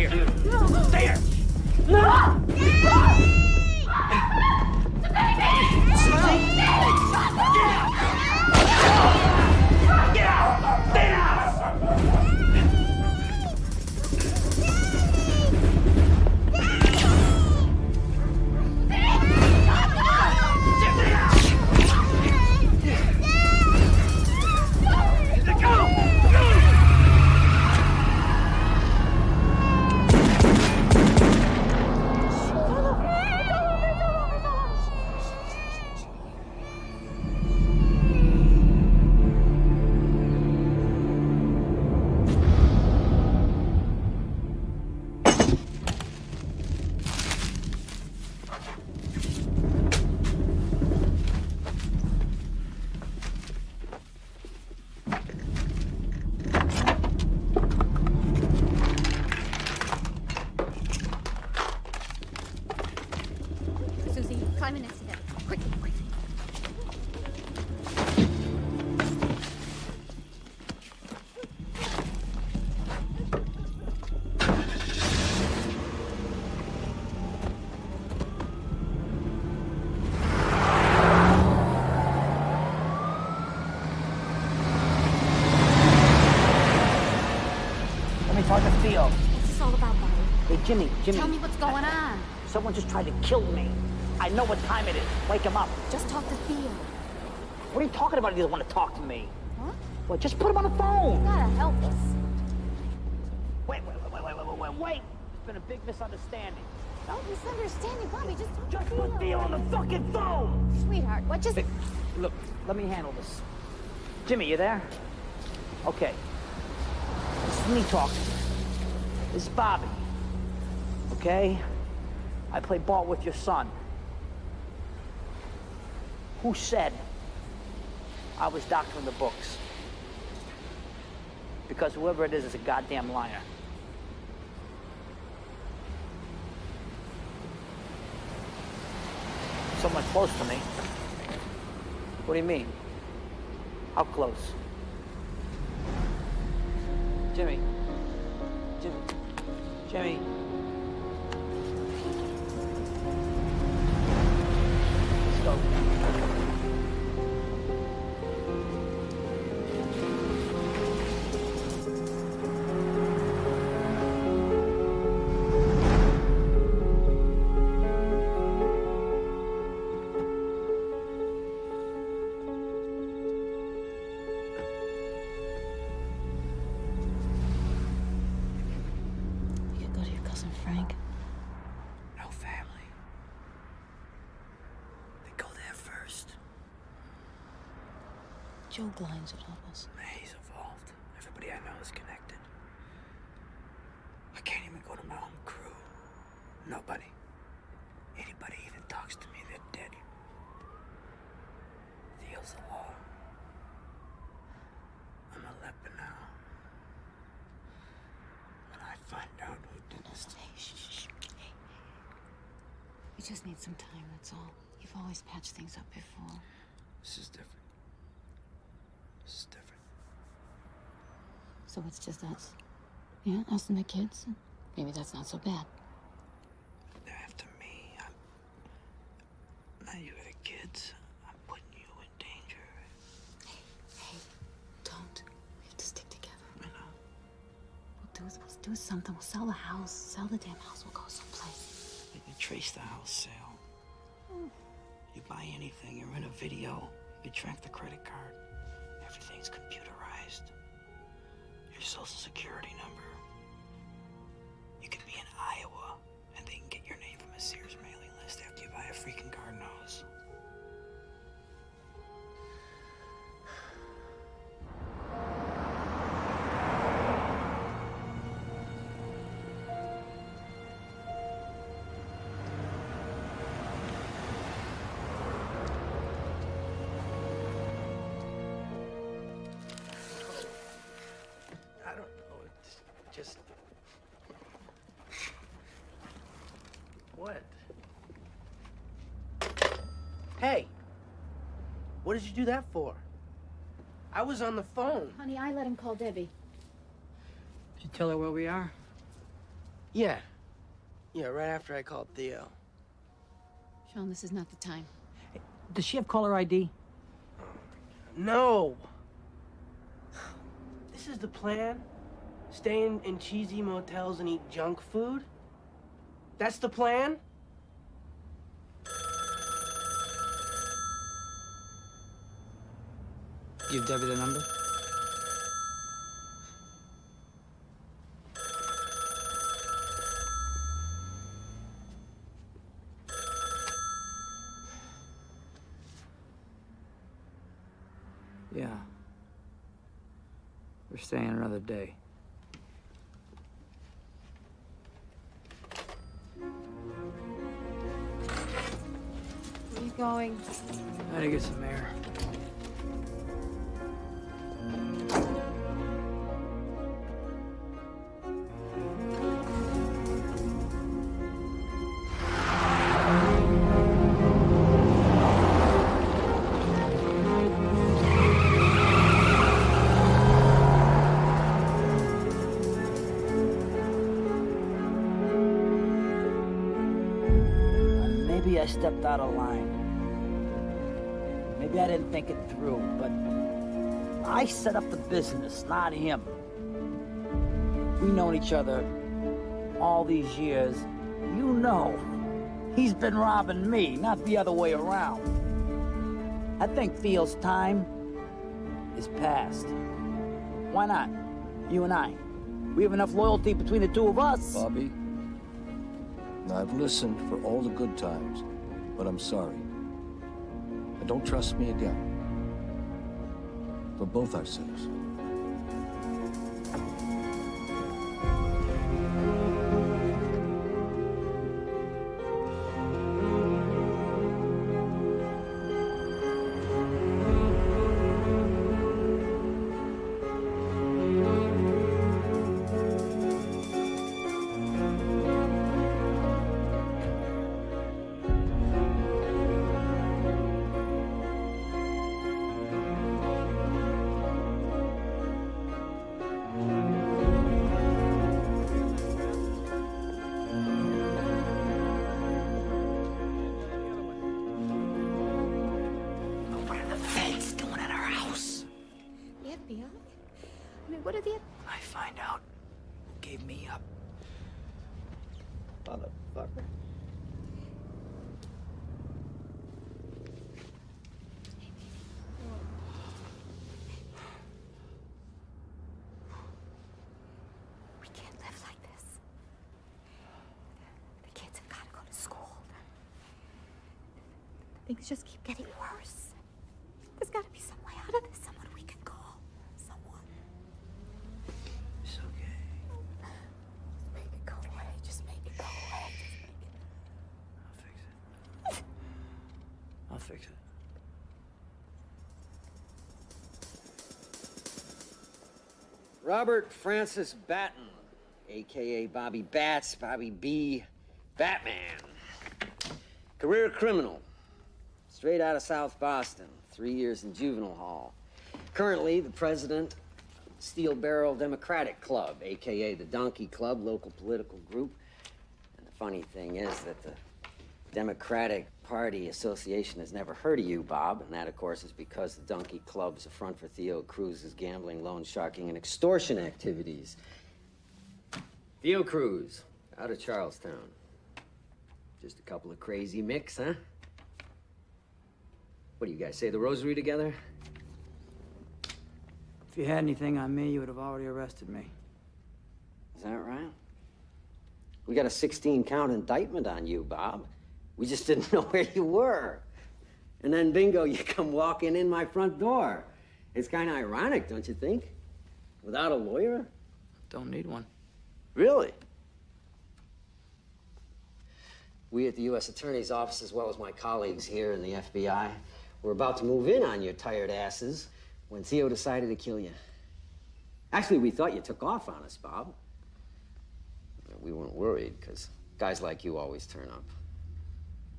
here. Stay here. No! Susie? Get out! Get out! Stay down! Climb in next to them. Quickly, quickly. Let me talk to Theo. What's this all about, Bobby? Hey, Jimmy. Tell me what's going on. Someone just tried to kill me. I know what time it is. Wake him up. Just talk to Theo. What are you talking about? He doesn't want to talk to me. What? Well, just put him on the phone. You gotta help us. Wait. It's been a big misunderstanding. No misunderstanding, Bobby. Just talk Just to put Theo on the fucking phone. Sweetheart, what just... Hey, look, let me handle this. Jimmy, you there? Okay. This is me talking. This is Bobby. Okay? I play ball with your son. Who said I was doctoring the books? Because whoever it is a goddamn liar. Someone close to me. What do you mean? How close? Jimmy. Jimmy. Let's go. You go to your cousin Frank. No family. They go there first. Joe Glines would help us. He's involved. Everybody I know is connected. I can't even go to my own crew. Nobody. Anybody even talks to me, they're dead. Theo's the law. I'm a leper now. When I find out who did this to me. Shh. Hey. We just need some time, that's all. You've always patched things up before. This is different. This is different. So it's just us. Yeah, us and the kids. Maybe that's not so bad. They're after me. Now you are the kids. I'm putting you in danger. Hey, don't. We have to stick together. I know. We'll do something. We'll sell the house. Sell the damn house. We'll go someplace. You can trace the house sale. You buy anything, you rent a video, you track the credit card. Everything's computerized. Your social security number. You can be in Iowa, and they can get your name from a Sears mailing list after you buy a freaking garden hose. I don't know, it's just... What? Hey, what did you do that for? I was on the phone. Honey, I let him call Debbie. Did you tell her where we are? Yeah. Yeah, right after I called Theo. Shawn, this is not the time. Does she have caller ID? No! This is the plan? Stay in cheesy motels and eat junk food? That's the plan? Give Debbie the number? Yeah. We're staying another day. Where are you going? I gotta get some air. Maybe I stepped out of line. Maybe I didn't think it through, but I set up the business, not him. We've known each other all these years. You know, he's been robbing me, not the other way around. I think Theo's time is past. Why not? You and I. We have enough loyalty between the two of us. Bobby, I've listened for all the good times, but I'm sorry. And don't trust me again. For both our sakes. What are the... I find out who gave me up. Motherfucker. We can't live like this. The kids have got to go to school. Things just keep getting worse. There's got to be some way out of this. Someone we can call. Someone. It's okay. Just make it go away. Just make it go away. Just make it... I'll fix it. Robert Francis Batten, a.k.a. Bobby Bats, Bobby B. Batman. Career criminal. Straight out of South Boston. 3 years in juvenile hall. Currently the president of the Steel Barrel Democratic Club, a.k.a. the Donkey Club, local political group. And the funny thing is that the Democratic Party Association has never heard of you, Bob, and that, of course, is because the Donkey Club's a front for Theo Cruz's gambling, loan sharking, and extortion activities. Theo Cruz, out of Charlestown. Just a couple of crazy micks, huh? What do you guys say the rosary together? If you had anything on me, you would have already arrested me. Is that right? We got a 16-count indictment on you, Bob. We just didn't know where you were. And then, bingo, you come walking in my front door. It's kind of ironic, don't you think? Without a lawyer? Don't need one. Really? We at the U.S. Attorney's Office, as well as my colleagues here in the FBI, were about to move in on your tired asses when Theo decided to kill you. Actually, we thought you took off on us, Bob. We weren't worried, because guys like you always turn up.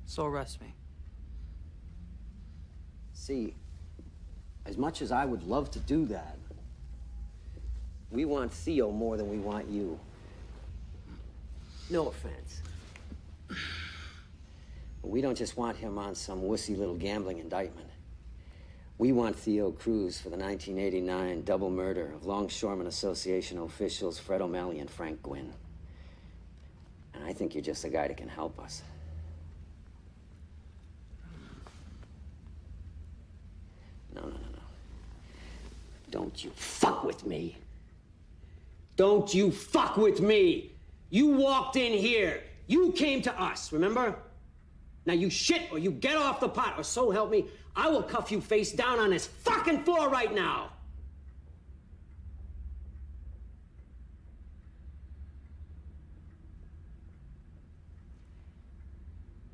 So arrest me. See, as much as I would love to do that, we want Theo more than we want you. No offense. But we don't just want him on some wussy little gambling indictment. We want Theo Cruz for the 1989 double murder of Longshoremen Association officials Fred O'Malley and Frank Gwynn. And I think you're just the guy that can help us. No. Don't you fuck with me. Don't you fuck with me. You walked in here. You came to us, remember? Now you shit or you get off the pot, or so help me, I will cuff you face down on this fucking floor right now.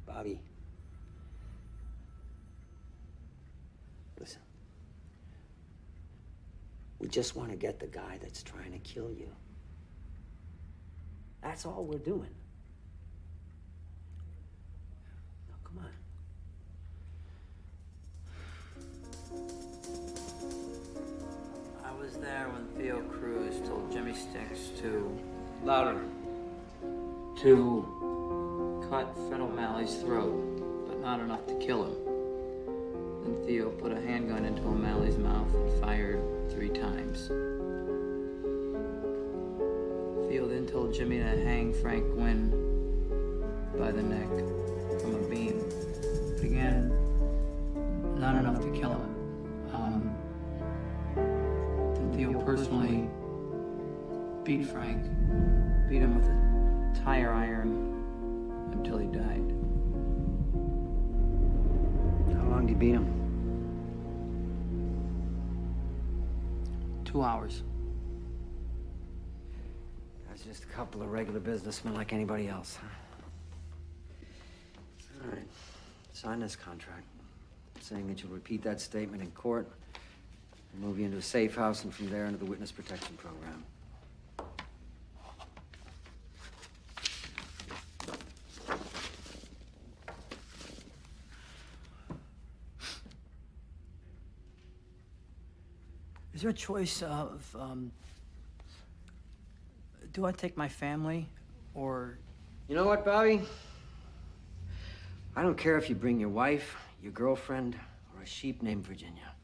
Bobby. Listen. We just want to get the guy that's trying to kill you. That's all we're doing. Now, come on. I was there when Theo Cruz told Jimmy Sticks to... Louder. To cut Fred O'Malley's throat, but not enough to kill him. Then Theo put a handgun into O'Malley's mouth and fired 3 times. Theo then told Jimmy to hang Frank Gwynn by the neck from a beam. But again, not enough to kill him. Then Theo personally beat Frank, beat him with a tire iron until he died. How long did you beat him? 2 hours. That's just a couple of regular businessmen like anybody else, huh? All right. Sign this contract, saying that you'll repeat that statement in court and move you into a safe house and from there into the witness protection program. Is there a choice of, do I take my family, or... You know what, Bobby? I don't care if you bring your wife, your girlfriend, or a sheep named Virginia.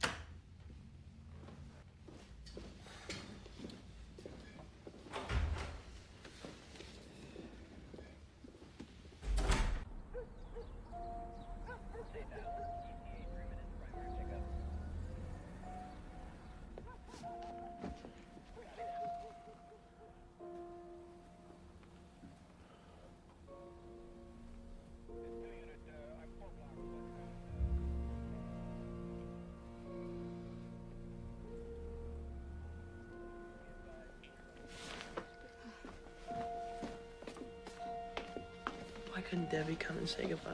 Why couldn't Debbie come and say goodbye?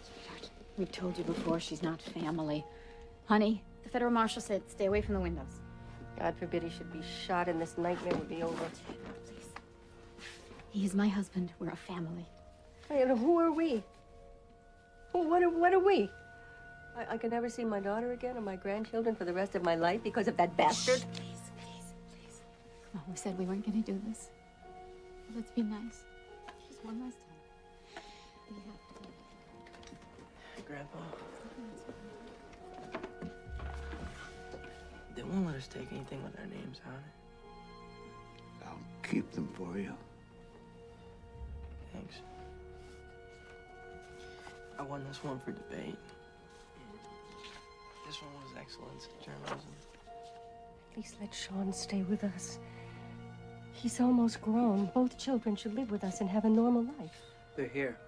Sweetheart, we've told you before, she's not family. Honey, the federal marshal said stay away from the windows. God forbid he should be shot and this nightmare would be over. Please. He is my husband. We're a family. And who are we? What are we? I can never see my daughter again or my grandchildren for the rest of my life because of that bastard? Shh, please. Come on, we said we weren't going to do this. Let's be nice. Just one last time. We have to. Grandpa. They won't let us take anything with our names on it. I'll keep them for you. Thanks. I won this one for debate. This one was excellence in journalism. Please let Shawn stay with us. He's almost grown. Both children should live with us and have a normal life. They're here.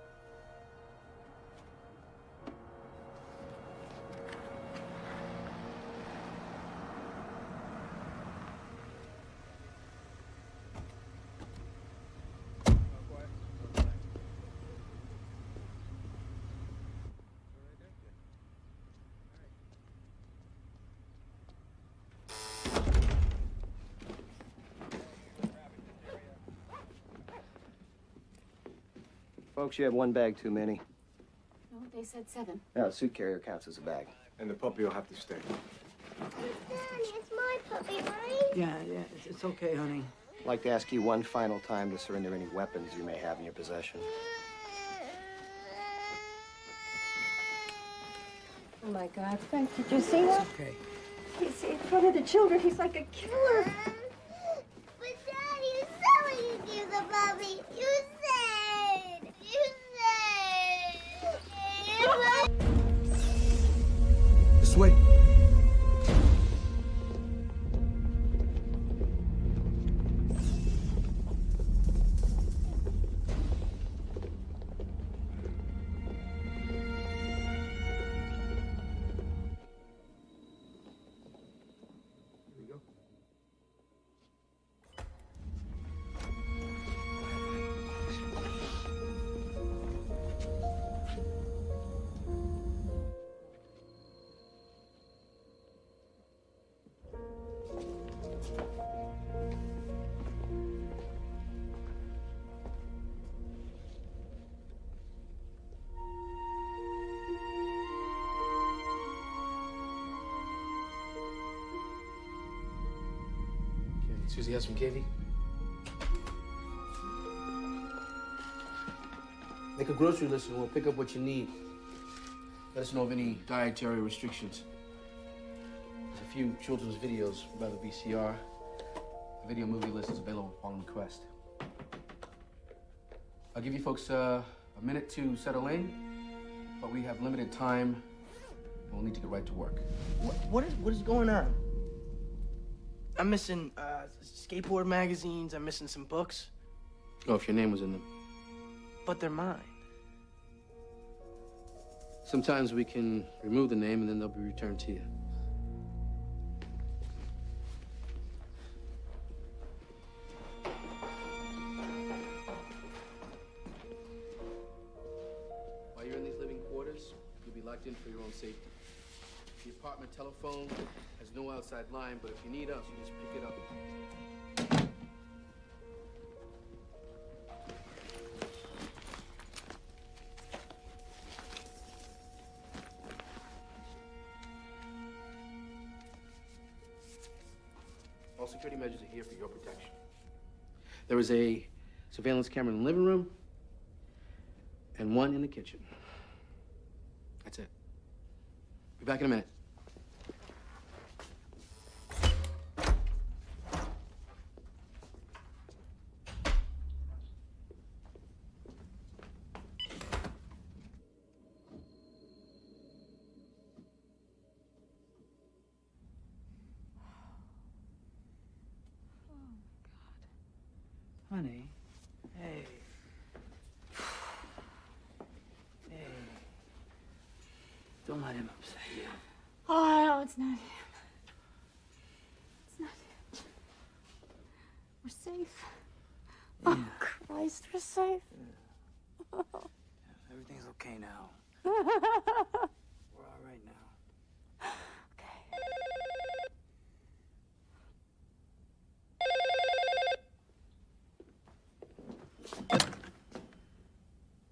Folks, you have one bag too many. No, they said 7. Yeah, the suit carrier counts as a bag. And the puppy will have to stay. Daddy, it's my puppy, right? Yeah, it's okay, honey. I'd like to ask you one final time to surrender any weapons you may have in your possession. Oh my God, Frank, did you see that? Okay. He's in front of the children. He's like a killer. But Dad, you said when you gave the puppy. You said. This way. Susie has some KV. Make a grocery list and we'll pick up what you need. Let us know of any dietary restrictions. There's a few children's videos by the VCR. The video movie list is available upon request. I'll give you folks a minute to settle in, but we have limited time and we'll need to get right to work. What is going on? I'm missing skateboard magazines. I'm missing some books. Oh, if your name was in them. But they're mine. Sometimes we can remove the name and then they'll be returned to you. While you're in these living quarters, you'll be locked in for your own safety. The apartment telephone has no outside line, but if you need us, you just pick it up. All security measures are here for your protection. There is a surveillance camera in the living room and one in the kitchen. That's it. Be back in a minute. Honey. Hey. Hey. Don't let him upset you. Oh, no, it's not him. It's not him. We're safe. Yeah. Oh, Christ, we're safe. Everything's okay now. We're all right now. Okay.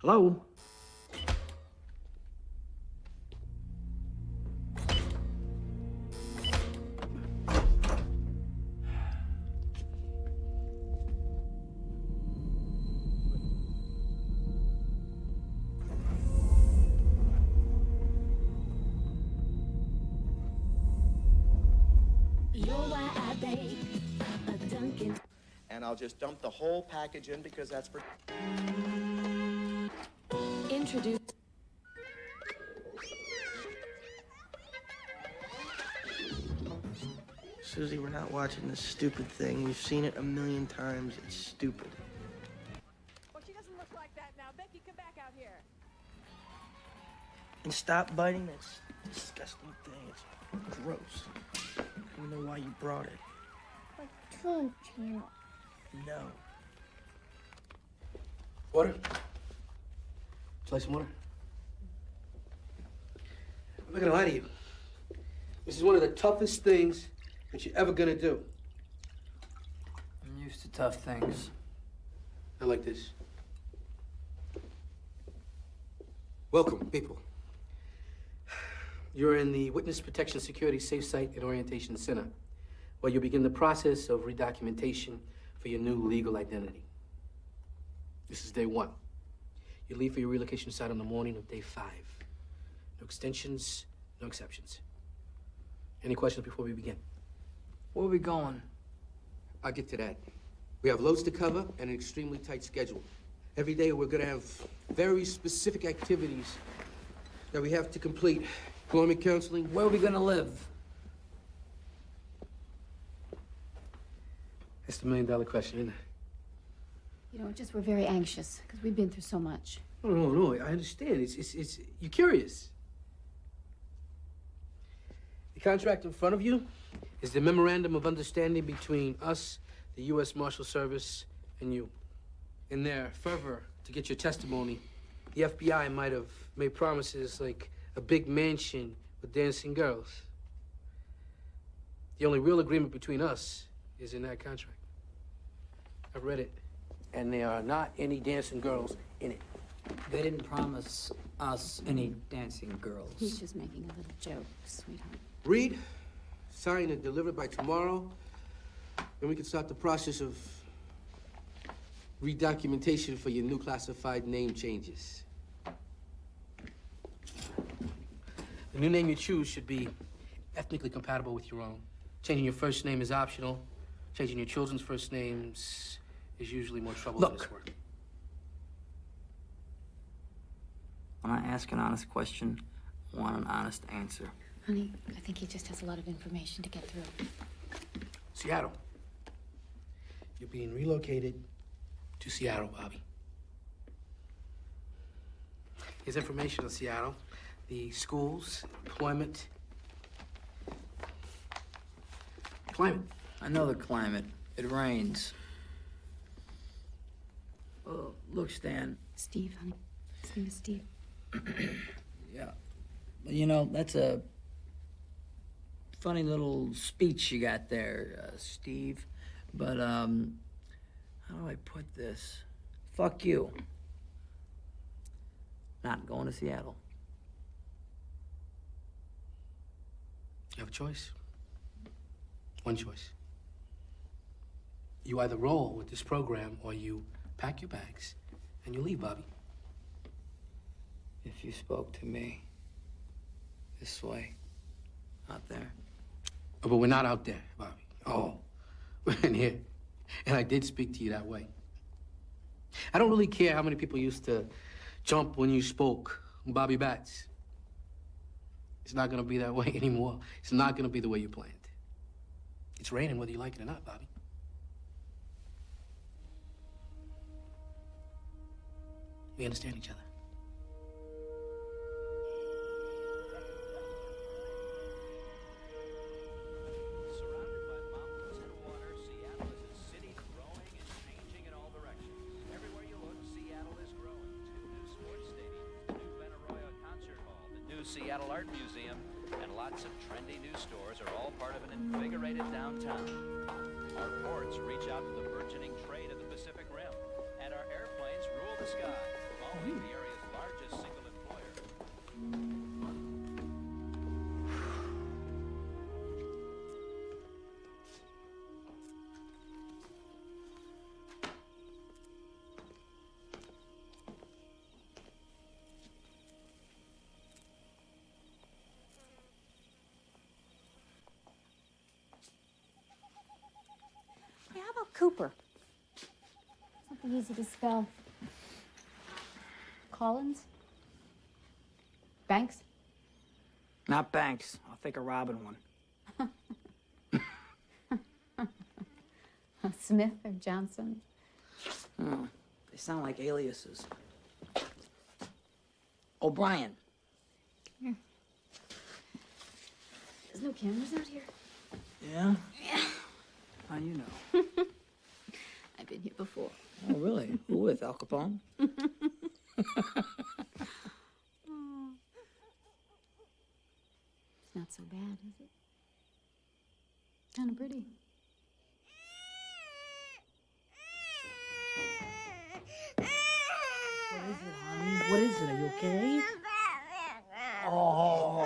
Hello? And I'll just dump the whole package in because that's for... Introduce. Susie, we're not watching this stupid thing. We've seen it a million times. It's stupid. Well, she doesn't look like that now. Becky, come back out here. And stop biting that disgusting thing. It's gross. I don't know why you brought it. I told you. No. Water? Would you like some water? I'm not gonna lie to you. This is one of the toughest things that you're ever gonna do. I'm used to tough things. Not like this. Welcome, people. You're in the Witness Protection Security Safe Site and Orientation Center, where you'll begin the process of redocumentation for your new legal identity. This is day 1. You leave for your relocation site on the morning of day 5. No extensions, no exceptions. Any questions before we begin? Where are we going? I'll get to that. We have loads to cover and an extremely tight schedule. Every day we're gonna have very specific activities that we have to complete. Employment counseling. Where are we gonna live? That's the $1 million question, isn't it? You know, just we're very anxious because we've been through so much. No, I understand. It's you're curious. The contract in front of you is the memorandum of understanding between us, the U.S. Marshal Service, and you. In their fervor to get your testimony, the FBI might have made promises like a big mansion with dancing girls. The only real agreement between us is in that contract. I've read it, and there are not any dancing girls in it. They didn't promise us any dancing girls. He's just making a little joke, sweetheart. Read, sign, and deliver by tomorrow. Then we can start the process of redocumentation for your new classified name changes. The new name you choose should be ethnically compatible with your own. Changing your first name is optional. Changing your children's first names is usually more trouble than it's worth. When I ask an honest question, I want an honest answer. Honey, I think he just has a lot of information to get through. Seattle. You're being relocated to Seattle, Bobby. Here's information on Seattle. The schools, employment, climate. I know the climate. It rains. Oh, look, Stan. Steve, honey. His name is Steve. Yeah. Well, you know, that's a funny little speech you got there, Steve. But, how do I put this? Fuck you. Not going to Seattle. You have a choice. One choice. You either roll with this program or you pack your bags and you leave, Bobby. If you spoke to me this way, out there. Oh, but we're not out there, Bobby. Oh, we're in here. And I did speak to you that way. I don't really care how many people used to jump when you spoke, Bobby Bats. It's not gonna be that way anymore. It's not gonna be the way you planned. It's raining whether you like it or not, Bobby. We understand each other. Surrounded by mountains and water, Seattle is a city growing and changing in all directions. Everywhere you look, Seattle is growing. 2 new sports stadiums, the new Benaroya Concert Hall, the new Seattle Art Museum, and lots of trendy new stores are all part of an invigorated downtown. Our ports reach out to the burgeoning trade of the Pacific Rim, and our airplanes rule the sky, following the area's largest single employer. Hey, how about Cooper? Something easy to spell. Collins? Banks? Not Banks. I'll think of Robin one. Smith or Johnson? Oh, they sound like aliases. O'Brien. Here. There's no cameras out here. Yeah? Yeah. How you know? I've been here before. Oh, really? Who with? Al Capone? It's not so bad, is it? Kind of pretty. What is it, honey? What is it? Are you okay? Oh,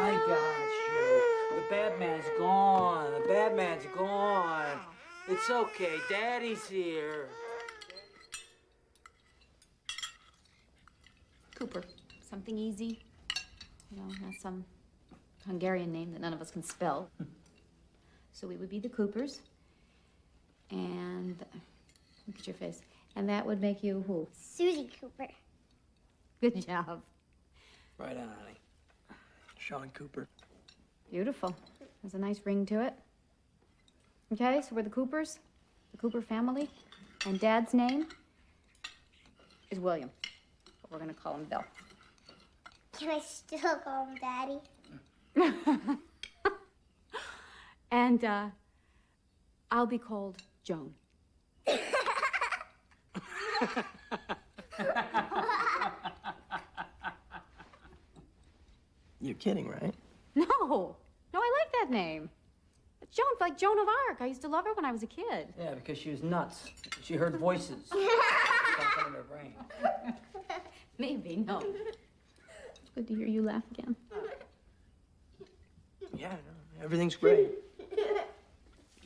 I got you. The bad man's gone. The bad man's gone. It's okay. Daddy's here. Cooper. Something easy. You know, not some Hungarian name that none of us can spell. So we would be the Coopers. And look at your face. And that would make you who? Susie Cooper. Good job. Right on, honey. Shawn Cooper. Beautiful. There's a nice ring to it. Okay, so we're the Coopers, the Cooper family, and Dad's name is William, but we're gonna call him Bill. Can I still call him Daddy? And I'll be called Joan. You're kidding, right? No, I like that name. Joan, like Joan of Arc. I used to love her when I was a kid. Yeah, because she was nuts. She heard voices. Something in her brain. Maybe, no. It's good to hear you laugh again. Yeah, no, everything's great.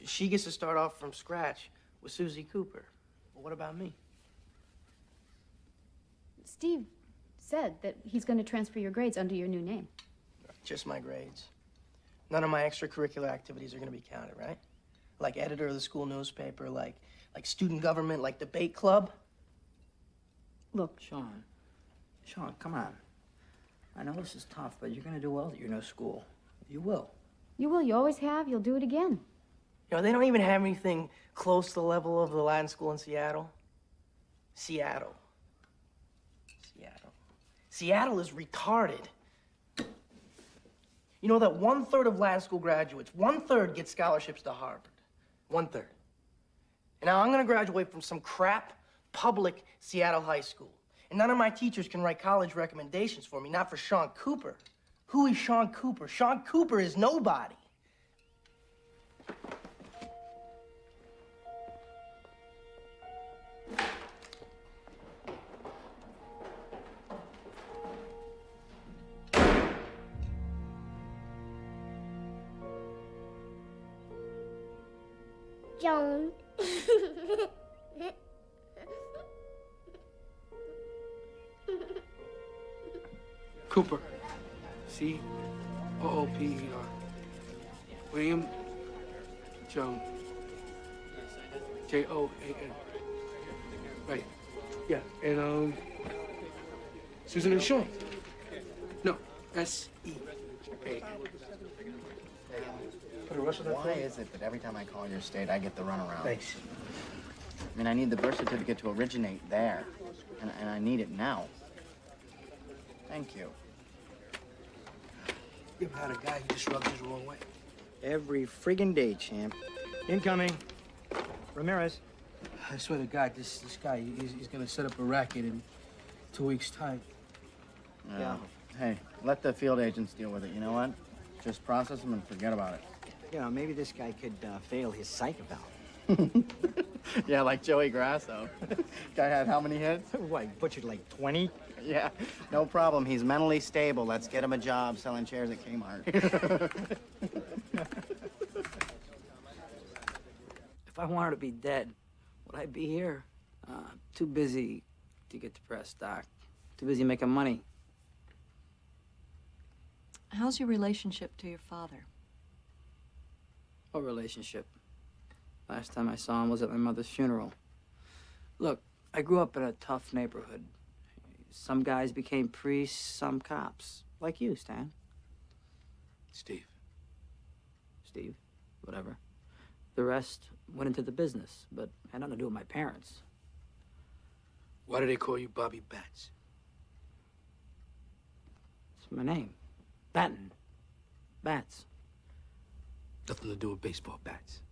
She gets to start off from scratch with Susie Cooper. But what about me? Steve said that he's going to transfer your grades under your new name. Just my grades. None of my extracurricular activities are going to be counted, right? Like editor of the school newspaper, like student government, like debate club. Look, Shawn, come on. I know this is tough, but you're gonna do well at your new school. You will. You will. You always have. You'll do it again. You know, they don't even have anything close to the level of the Latin school in Seattle. Seattle is retarded. You know that 1/3 of Latin school graduates, 1/3 get scholarships to Harvard. 1/3. And now I'm gonna graduate from some crap public Seattle high school. And none of my teachers can write college recommendations for me, not for Shawn Cooper. Who is Shawn Cooper? Shawn Cooper is nobody. Joan. Cooper. C-O-O-P-E-R. William Joan. J-O-A-N. Right. Yeah. And Susan and Shawn. No. S-E-A. Why is it that every time I call your state, I get the runaround? Thanks. I mean, I need the birth certificate to originate there, and I need it now. Thank you. You ever had a guy who just rubs you the wrong way? Every friggin' day, champ. Incoming. Ramirez. I swear to God, this guy, he's gonna set up a racket in 2 weeks' time. Yeah. Hey, let the field agents deal with it. You know what? Just process them and forget about it. You know, maybe this guy could fail his psych eval. Yeah, like Joey Grasso. Guy had how many hits? What, butchered like 20? Yeah, no problem. He's mentally stable. Let's get him a job selling chairs at Kmart. If I wanted to be dead, would I be here? Too busy to get depressed, Doc. Too busy making money. How's your relationship to your father? What relationship? Last time I saw him was at my mother's funeral. Look, I grew up in a tough neighborhood. Some guys became priests, some cops. Like you, Stan. Steve, whatever. The rest went into the business, but had nothing to do with my parents. why do they call you Bobby Bats? It's my name. Batten. Bats. Nothing to do with baseball bats.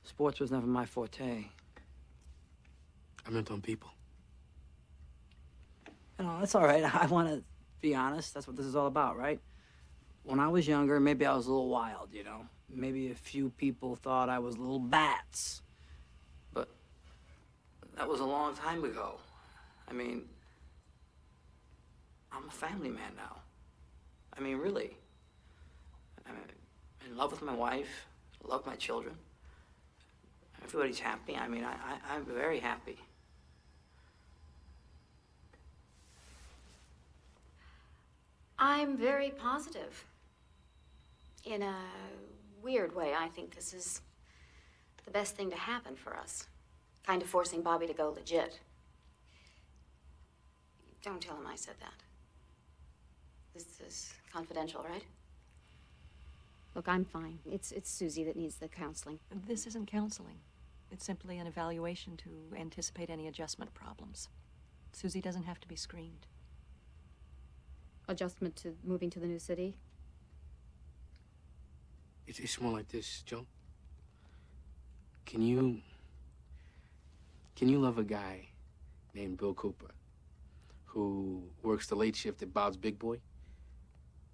Sports was never my forte. I meant on people. You know, that's all right. I want to be honest. That's what this is all about, right? When I was younger, maybe I was a little wild, you know? Maybe a few people thought I was little bats. But that was a long time ago. I mean, I'm a family man now. I mean, really. I'm in love with my wife, love my children. Everybody's happy. I mean, I'm very happy. I'm very positive. In a weird way, I think this is the best thing to happen for us. Kind of forcing Bobby to go legit. Don't tell him I said that. This is confidential, right? Look, I'm fine. It's Susie that needs the counseling. This isn't counseling. It's simply an evaluation to anticipate any adjustment problems. Susie doesn't have to be screened. Adjustment to moving to the new city? It's more like this, Joe. Can you love a guy named Bill Cooper who works the late shift at Bob's Big Boy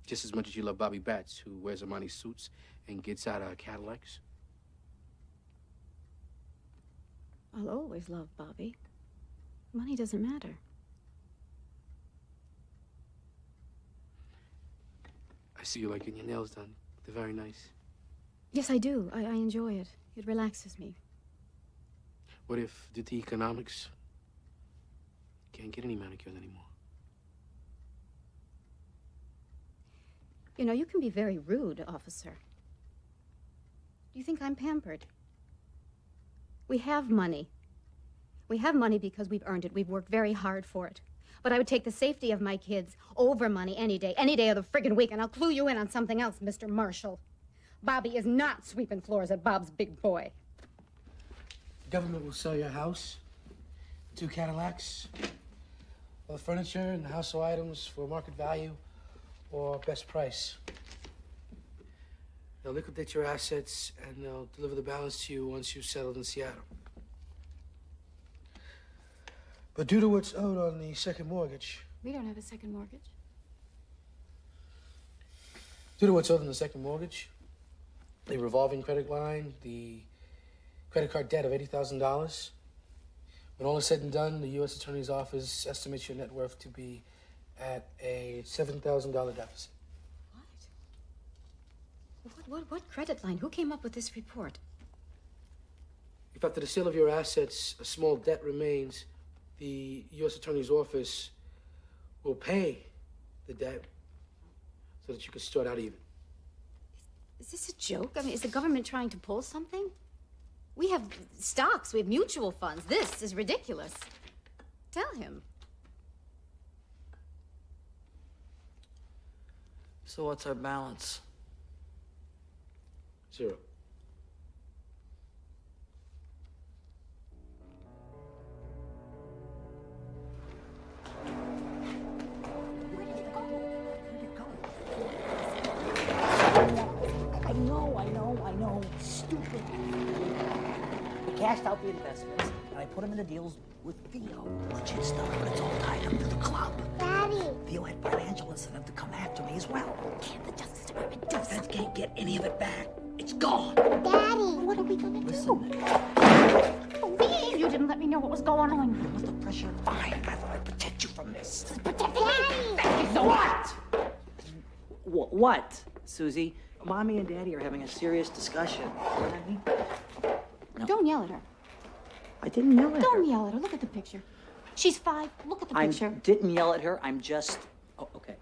just as much as you love Bobby Batts, who wears Armani suits and gets out of Cadillacs? I'll always love Bobby. Money doesn't matter. I see you like getting your nails done. They're very nice. Yes, I do. I enjoy it. It relaxes me. What if, due to economics, can't get any manicures anymore? You know, you can be very rude, officer. Do you think I'm pampered? We have money. We have money because we've earned it. We've worked very hard for it. But I would take the safety of my kids over money any day of the friggin' week. And I'll clue you in on something else, Mr. Marshall. Bobby is not sweeping floors at Bob's Big Boy. The government will sell your house, 2 Cadillacs, all the furniture and the household items for market value or best price. They'll liquidate your assets and they'll deliver the balance to you once you've settled in Seattle. But due to what's owed on the second mortgage... We don't have a second mortgage. Due to what's owed on the second mortgage, the revolving credit line, the credit card debt of $80,000, when all is said and done, the U.S. Attorney's Office estimates your net worth to be at a $7,000 deficit. What credit line? Who came up with this report? If after the sale of your assets, a small debt remains, the U.S. Attorney's Office will pay the debt so that you can start out even. Is this a joke? I mean, is the government trying to pull something? We have stocks, we have mutual funds. This is ridiculous. Tell him. So what's our balance? 0. I know. Stupid. I cashed out the investments, and I put them in the deals with Theo. Legit stuff, but it's all tied up to the club. Daddy. Theo had financial incentive to come after me as well. Can't the Justice Department do something? Defense can't get any of it back. It's gone. Daddy. What are we gonna do? Please, you didn't let me know what was going on. What's the pressure? Fine. I thought I'd protect you from this. Protecting me. Thank you so much. What, Susie? Mommy and Daddy are having a serious discussion. Don't yell at her. I didn't yell at her. Don't yell at her. Look at the picture. She's 5. Look at the I picture. didn't yell at her. I'm just... Oh, okay.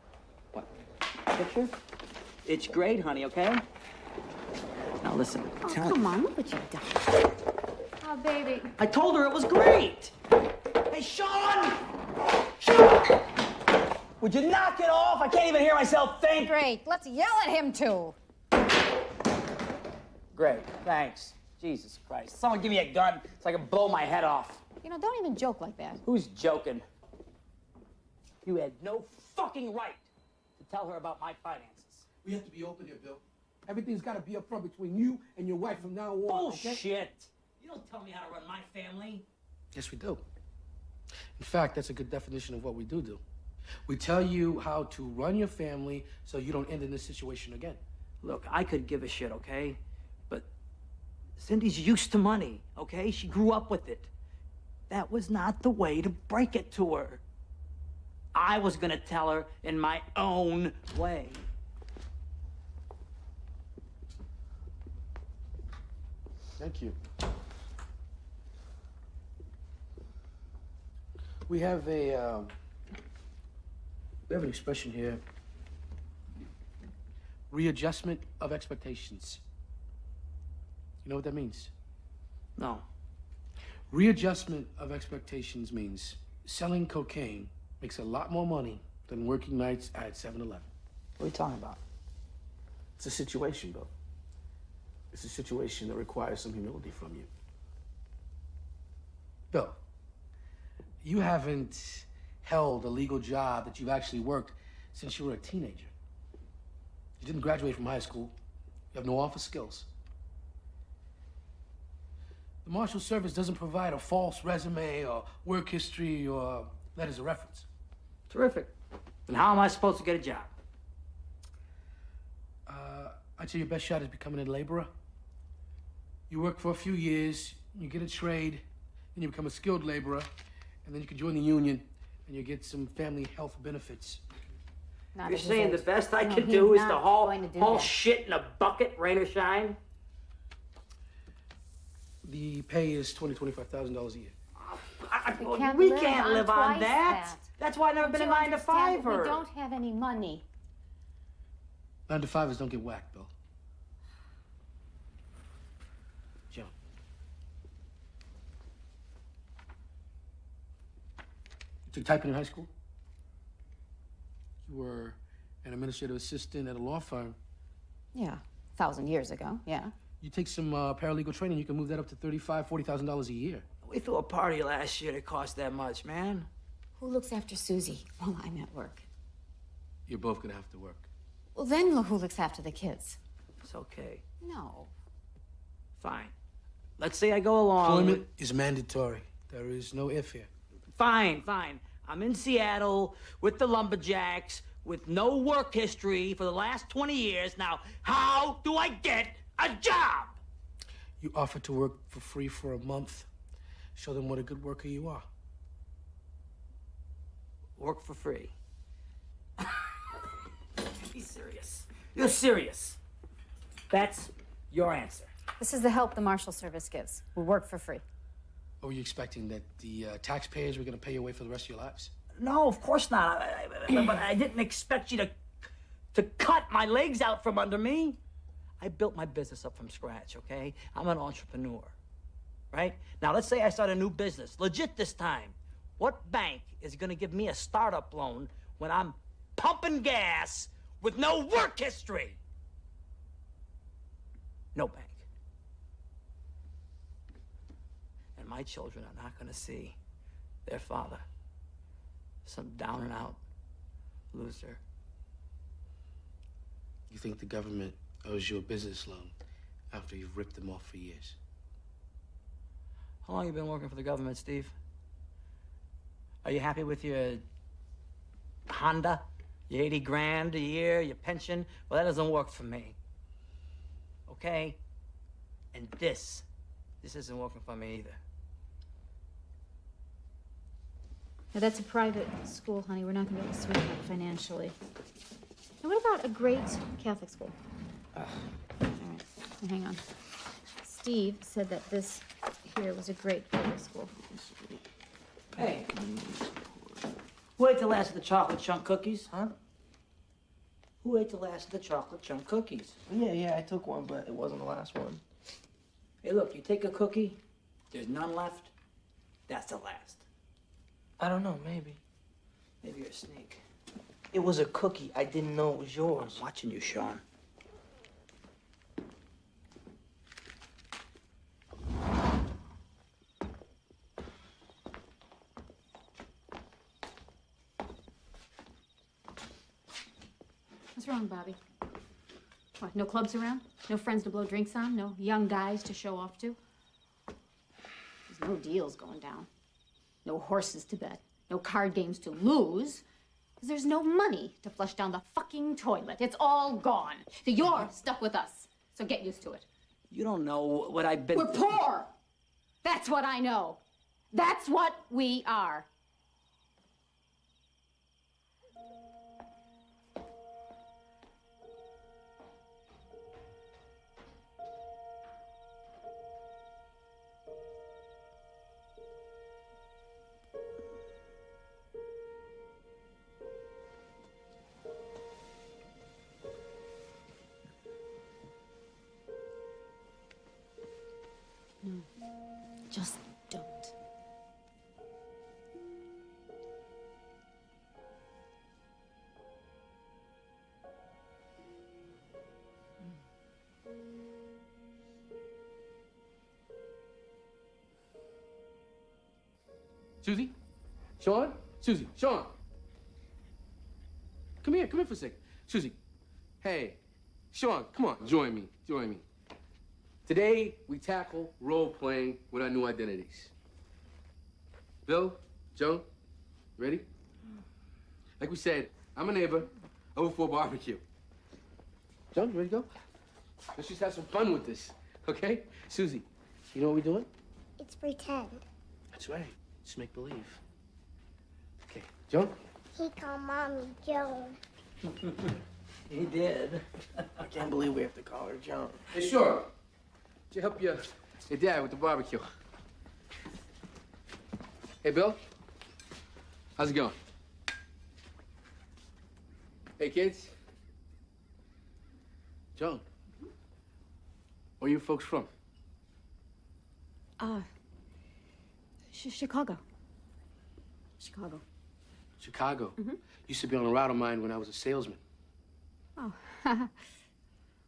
What? Picture? It's great, honey, okay? Now listen. Oh, come on. Look what you've done. Oh, baby. I told her it was great. Hey, Shawn! Shawn! Would you knock it off? I can't even hear myself think. Great. Let's yell at him, too. Great, thanks. Jesus Christ. Someone give me a gun so I can blow my head off. You know, don't even joke like that. Who's joking? You had no fucking right to tell her about my finances. We have to be open here, Bill. Everything's got to be up front between you and your wife from now on. Bullshit. Okay? You don't tell me how to run my family. Yes, we do. In fact, that's a good definition of what we do. We tell you how to run your family so you don't end in this situation again. Look, I could give a shit, okay? But Cindy's used to money, okay? She grew up with it. That was not the way to break it to her. I was gonna tell her in my own way. Thank you. We have an expression here. Readjustment of expectations. You know what that means? No. Readjustment of expectations means selling cocaine makes a lot more money than working nights at 7-Eleven. What are you talking about? It's a situation, Bill. It's a situation that requires some humility from you. Bill, you haven't held a legal job that you've actually worked since you were a teenager. You didn't graduate from high school. You have no office skills. The Marshal Service doesn't provide a false resume or work history or letters of reference. Terrific. Then how am I supposed to get a job? I'd say your best shot is becoming a laborer. You work for a few years, you get a trade, then you become a skilled laborer, and then you can join the union and you get some family health benefits. Not You're at his saying the age. best I No, could he's do is to not haul going to do that. shit in a bucket, rain or shine? The pay is $25,000 a year. We can't live on that. That's why I've never been a 9 to 5. We don't have any money. 9 to 5ers don't get whacked, Bill. John. You took typing in high school? You were an administrative assistant at a law firm. Yeah, 1,000 years ago, yeah. You take some paralegal training, you can move that up to $35,000, $40,000 a year. We threw a party last year that cost that much, man. Who looks after Susie while I'm at work? You're both gonna have to work. Well, then who looks after the kids? It's okay. No. Fine. Let's say I go along. Employment is mandatory. There is no if here. Fine, fine. I'm in Seattle with the lumberjacks with no work history for the last 20 years. Now, how do I get a job? You offer to work for free for a month. Show them what a good worker you are. Work for free. Be serious. You're serious. That's your answer. This is the help the Marshal Service gives. We work for free. Or were you expecting that the taxpayers were going to pay you away for the rest of your lives? No, of course not. But I didn't expect you to cut my legs out from under me. I built my business up from scratch, okay? I'm an entrepreneur, right? Now, let's say I start a new business, legit this time. What bank is going to give me a startup loan when I'm pumping gas with no work history? No bank. And my children are not going to see their father, some down and out loser. You think the government owes you a business loan after you've ripped them off for years? How long you been working for the government, Steve? Are you happy with your Honda? Your 80 grand a year, your pension? Well, that doesn't work for me. Okay? And this isn't working for me either. Now, that's a private school, honey. We're not going to be able to swing that financially. Now, what about a great Catholic school? All right, now hang on. Steve said that this here was a great public school. Hey, who ate the last of the chocolate chunk cookies? Huh? Who ate the last of the chocolate chunk cookies? Yeah, I took one, but it wasn't the last one. Hey, look, you take a cookie, there's none left, that's the last. I don't know, maybe. Maybe you're a snake. It was a cookie. I didn't know it was yours. I'm watching you, Shawn. What's wrong, Bobby? What, no clubs around? No friends to blow drinks on? No young guys to show off to? There's no deals going down. No horses to bet. No card games to lose. Because there's no money to flush down the fucking toilet. It's all gone. So you're stuck with us. So get used to it. You don't know what I've been... We're poor! That's what I know. That's what we are. Susie? Shawn? Susie, Shawn. Come here for a second. Susie. Hey, Shawn, come on, join me. Today, we tackle role-playing with our new identities. Bill, Joan, ready? Like we said, I'm a neighbor over for a barbecue. Joan, you ready to go? Let's just have some fun with this, okay? Susie, you know what we're doing? It's pretend. That's right. Just make believe. Okay, Joan? He called Mommy Joan. He did. I can't believe we have to call her Joan. Hey, sure. Did you help your dad with the barbecue? Hey, Bill. How's it going? Hey, kids. Joan. Where you folks from? Chicago. Chicago. Chicago. Used to be on a route of mine when I was a salesman. Oh.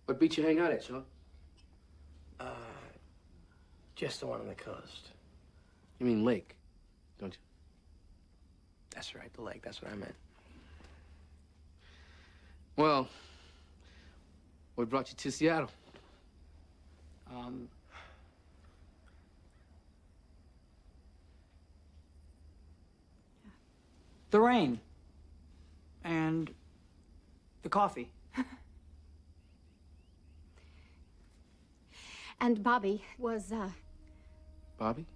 What beach you hang out at, Shawn? Just the one on the coast. You mean lake, don't you? That's right, the lake. That's what I meant. Well, what brought you to Seattle? The rain. And the coffee. And Bobby was, Bobby?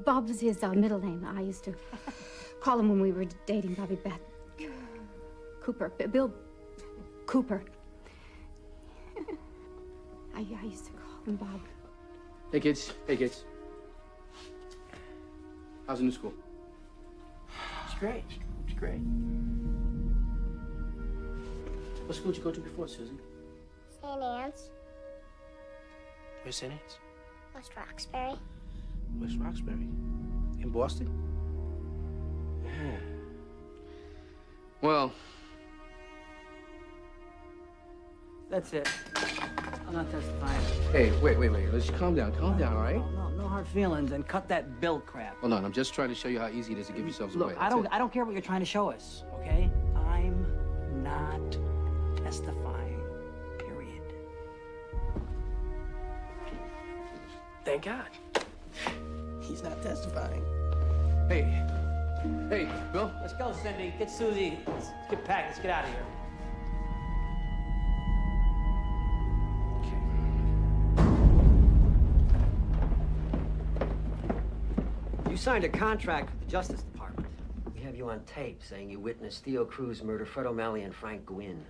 Bob was his middle name. I used to call him when we were dating, Bobby Cooper. Bill Cooper. I used to call him Bob. Hey, kids. How's the new school? It's great. It's great. What school did you go to before, Susie? St. Anne's. Where's St. Anne's? West Roxbury. West Roxbury. In Boston? Yeah. Well, That's it. I'm not testifying. hey, wait. Let's calm down, all right? No hard feelings, and cut that bill crap. Hold on, I'm just trying to show you how easy it is to give yourselves away. Look, I don't care what you're trying to show us, okay? I'm not testifying. Period. Thank God. He's not testifying. Hey, Bill? Let's go, Cindy. Get Susie. Let's get packed. Let's get out of here. You signed a contract with the Justice Department. We have you on tape saying you witnessed Theo Cruz murder Fred O'Malley and Frank Gwynn.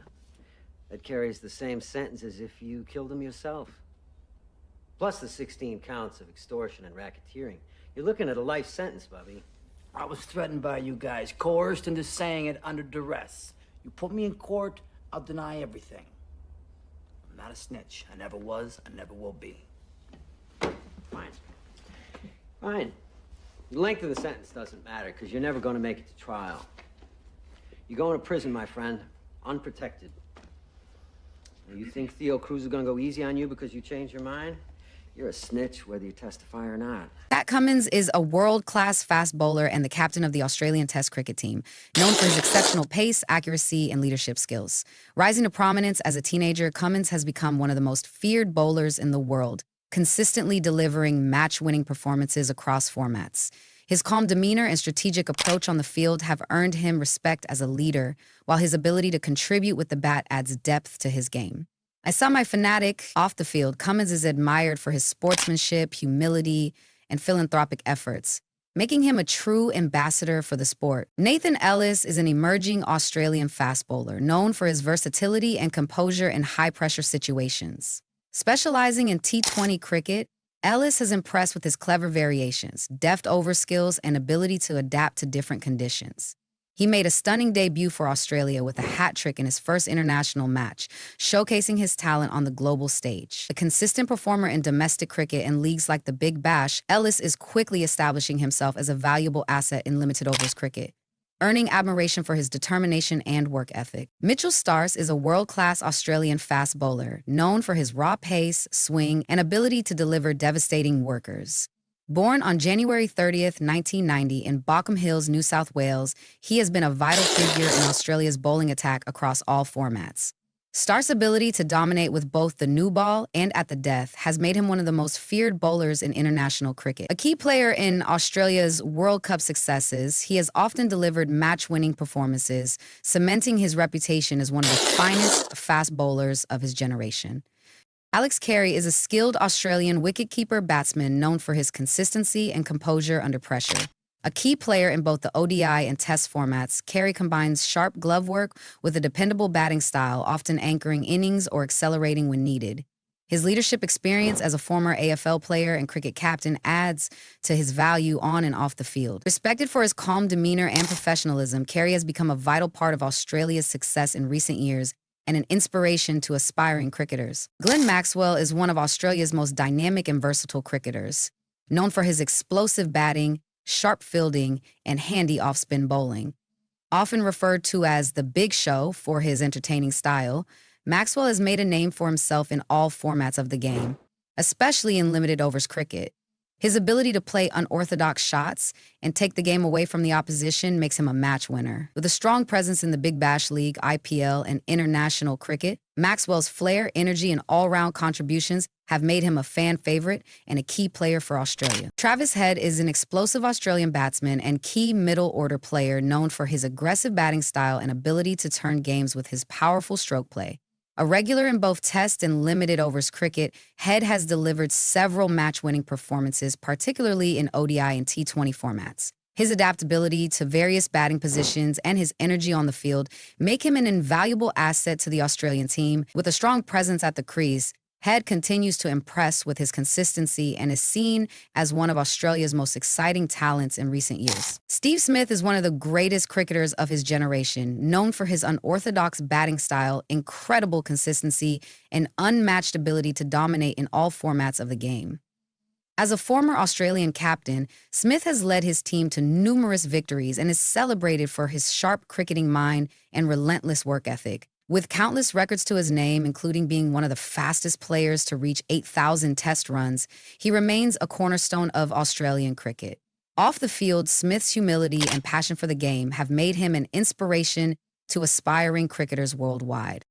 That carries the same sentence as if you killed him yourself. Plus the 16 counts of extortion and racketeering. You're looking at a life sentence, Bubby. I was threatened by you guys, coerced into saying it under duress. You put me in court, I'll deny everything. I'm not a snitch. I never was, I never will be. Fine. The length of the sentence doesn't matter, because you're never going to make it to trial. You're going to prison, my friend, unprotected. You think Theo Cruz is going to go easy on you because you changed your mind? You're a snitch, whether you testify or not. Pat Cummins is a world-class fast bowler and the captain of the Australian Test cricket team, known for his exceptional pace, accuracy, and leadership skills. Rising to prominence as a teenager, Cummins has become one of the most feared bowlers in the world, consistently delivering match-winning performances across formats. His calm demeanor and strategic approach on the field have earned him respect as a leader, while his ability to contribute with the bat adds depth to his game. As semi-fanatic off the field, Cummins is admired for his sportsmanship, humility, and philanthropic efforts, making him a true ambassador for the sport. Nathan Ellis is an emerging Australian fast bowler, known for his versatility and composure in high-pressure situations. Specializing in T20 cricket, Ellis has impressed with his clever variations, deft over skills, and ability to adapt to different conditions. He made a stunning debut for Australia with a hat trick in his first international match, showcasing his talent on the global stage. A consistent performer in domestic cricket and leagues like the Big Bash, Ellis is quickly establishing himself as a valuable asset in limited overs cricket, earning admiration for his determination and work ethic. Mitchell Starce is a world-class Australian fast bowler, known for his raw pace, swing, and ability to deliver devastating workers. Born on January 30th, 1990 in Bockham Hills, New South Wales, he has been a vital figure in Australia's bowling attack across all formats. Starce's ability to dominate with both the new ball and at the death has made him one of the most feared bowlers in international cricket. A key player in Australia's World Cup successes, he has often delivered match-winning performances, cementing his reputation as one of the finest fast bowlers of his generation. Alex Carey is a skilled Australian wicketkeeper batsman known for his consistency and composure under pressure. A key player in both the ODI and Test formats, Carey combines sharp glove work with a dependable batting style, often anchoring innings or accelerating when needed. His leadership experience as a former AFL player and cricket captain adds to his value on and off the field. Respected for his calm demeanor and professionalism, Carey has become a vital part of Australia's success in recent years and an inspiration to aspiring cricketers. Glenn Maxwell is one of Australia's most dynamic and versatile cricketers, known for his explosive batting, sharp fielding, and handy off-spin bowling. Often referred to as the Big Show for his entertaining style, Maxwell has made a name for himself in all formats of the game, especially in limited overs cricket. His ability to play unorthodox shots and take the game away from the opposition makes him a match winner. With a strong presence in the Big Bash League, IPL, and international cricket, Maxwell's flair, energy, and all-round contributions have made him a fan favorite and a key player for Australia. Travis Head is an explosive Australian batsman and key middle-order player known for his aggressive batting style and ability to turn games with his powerful stroke play. A regular in both Test and limited overs cricket, Head has delivered several match-winning performances, particularly in ODI and T20 formats. His adaptability to various batting positions and his energy on the field make him an invaluable asset to the Australian team. With a strong presence at the crease, Head continues to impress with his consistency and is seen as one of Australia's most exciting talents in recent years. Steve Smith is one of the greatest cricketers of his generation, known for his unorthodox batting style, incredible consistency, and unmatched ability to dominate in all formats of the game. As a former Australian captain, Smith has led his team to numerous victories and is celebrated for his sharp cricketing mind and relentless work ethic. With countless records to his name, including being one of the fastest players to reach 8,000 Test runs, he remains a cornerstone of Australian cricket. Off the field, Smith's humility and passion for the game have made him an inspiration to aspiring cricketers worldwide.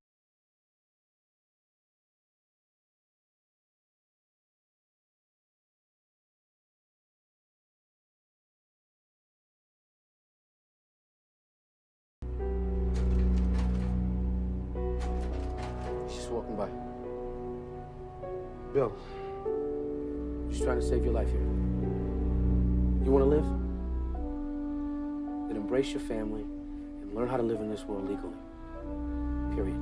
Walking by. Bill, just trying to save your life here. You want to live? Then embrace your family and learn how to live in this world legally. Period.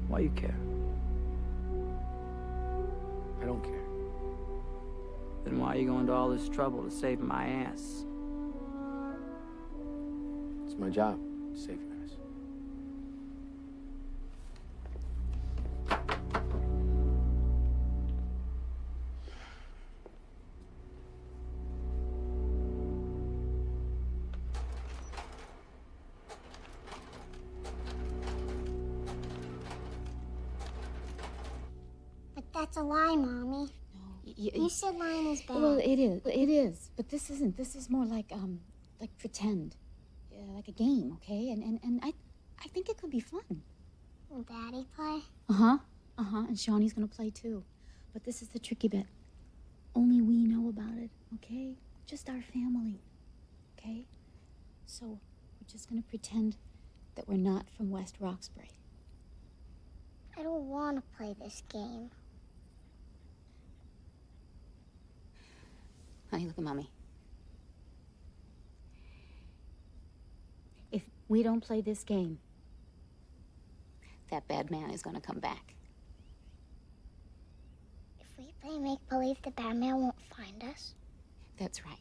Why you care? I don't care. Then why are you going to all this trouble to save my ass? It's my job to save your ass. That's a lie, Mommy. You said lying is bad. Well, it is. It is. But this isn't. This is more like pretend. Like a game, okay? And I think it could be fun. Will Daddy play? Uh-huh. And Shawnee's gonna play too. But this is the tricky bit. Only we know about it, okay? Just our family, okay? So we're just gonna pretend that we're not from West Roxbury. I don't want to play this game. Honey, look at Mommy. If we don't play this game, that bad man is gonna come back. If we play make-believe, the bad man won't find us. That's right.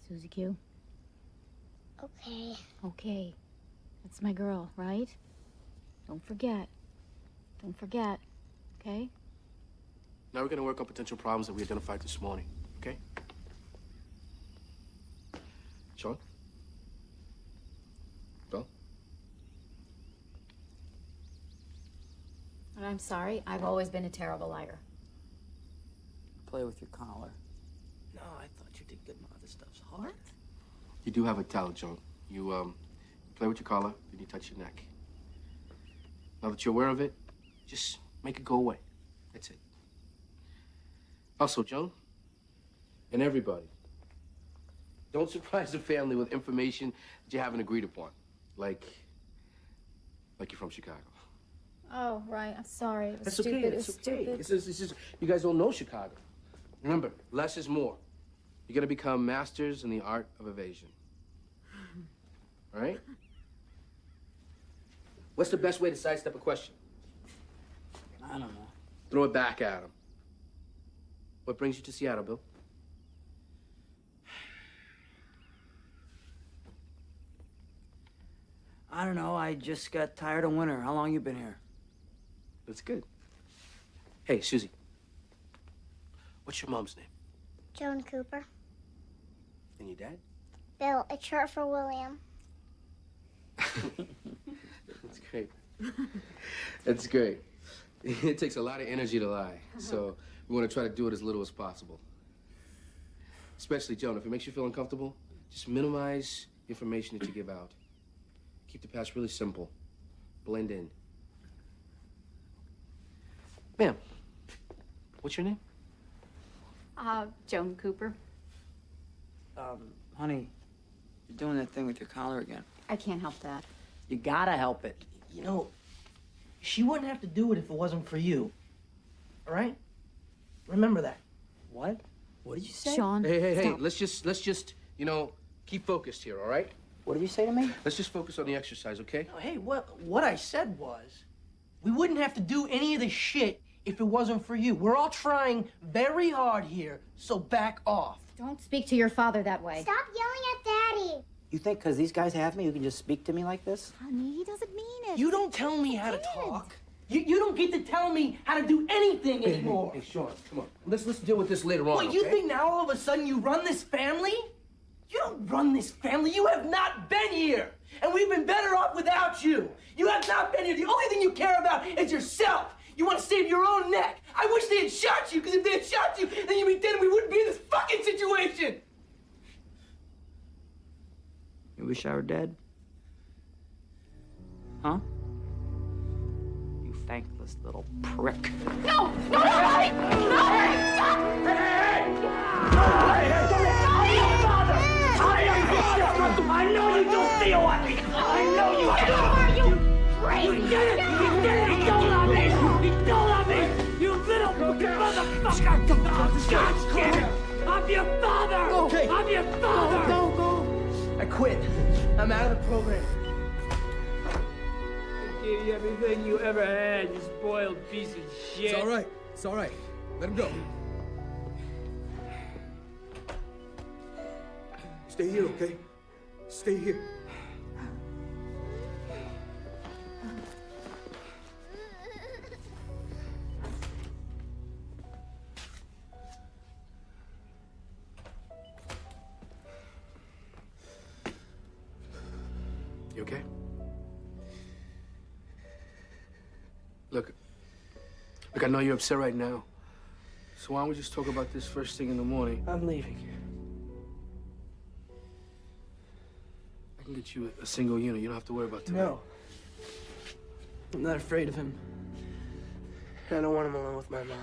Susie Q. Okay. Okay. That's my girl, right? Don't forget. Don't forget, okay? Now we're going to work on potential problems that we identified this morning, okay? Shawn? Bill? I'm sorry. I've always been a terrible liar. Play with your collar. No, I thought you did good in other stuff's hard. You do have a talent, Joan. You play with your collar, then you touch your neck. Now that you're aware of it, just make it go away. That's it. Also, Joan, and everybody, don't surprise the family with information that you haven't agreed upon. Like you're from Chicago. Oh, right. I'm sorry. It was That's stupid. okay. It was That's okay. stupid. This is, you guys don't know Chicago. Remember, less is more. You're gonna become masters in the art of evasion. All right? What's the best way to sidestep a question? I don't know. Throw it back at him. What brings you to Seattle, Bill? I don't know. I just got tired of winter. How long you been here? That's good. Hey, Susie. What's your mom's name? Joan Cooper. And your dad? Bill, it's short for William. That's great. That's great. It takes a lot of energy to lie, so we want to try to do it as little as possible. Especially, Joan, if it makes you feel uncomfortable, just minimize the information that you give out. Keep the past really simple. Blend in. Ma'am, what's your name? Joan Cooper. Honey, you're doing that thing with your collar again. I can't help that. You gotta help it. You know, she wouldn't have to do it if it wasn't for you. All right? Remember that. What? What did you say? Shawn. Hey, stop. let's just, keep focused here, all right? What did you say to me? Let's just focus on the exercise, okay? No, hey, what I said was, we wouldn't have to do any of this shit if it wasn't for you. We're all trying very hard here, so back off. Don't speak to your father that way. Stop yelling at Daddy. You think because these guys have me, you can just speak to me like this? Honey, he doesn't mean it. You don't tell me how to talk. You don't get to tell me how to do anything anymore. Hey, Shawn, come on. Let's deal with this later on, What, you okay? think now all of a sudden you run this family? You don't run this family. You have not been here. And we've been better off without you. You have not been here. The only thing you care about is yourself. You want to save your own neck. I wish they had shot you, because if they had shot you, then you'd be dead and we wouldn't be in this fucking situation. You wish I were dead? Huh? You thankless little prick. No! No, Daddy! No! I know you don't feel like me! I know you don't! You did it! You did it! You don't love me! You don't love me! You little motherfucker! God damn it! I'm your father! Okay. I'm your father! Go. I quit. I'm out of the program. I gave you everything you ever had, you spoiled piece of shit. It's all right. It's all right. Let him go. Stay here, okay? Stay here. You okay? Look, I know you're upset right now. So why don't we just talk about this first thing in the morning? I'm leaving. I can get you a single unit. You don't have to worry about tonight. No. I'm not afraid of him. I don't want him alone with my mom.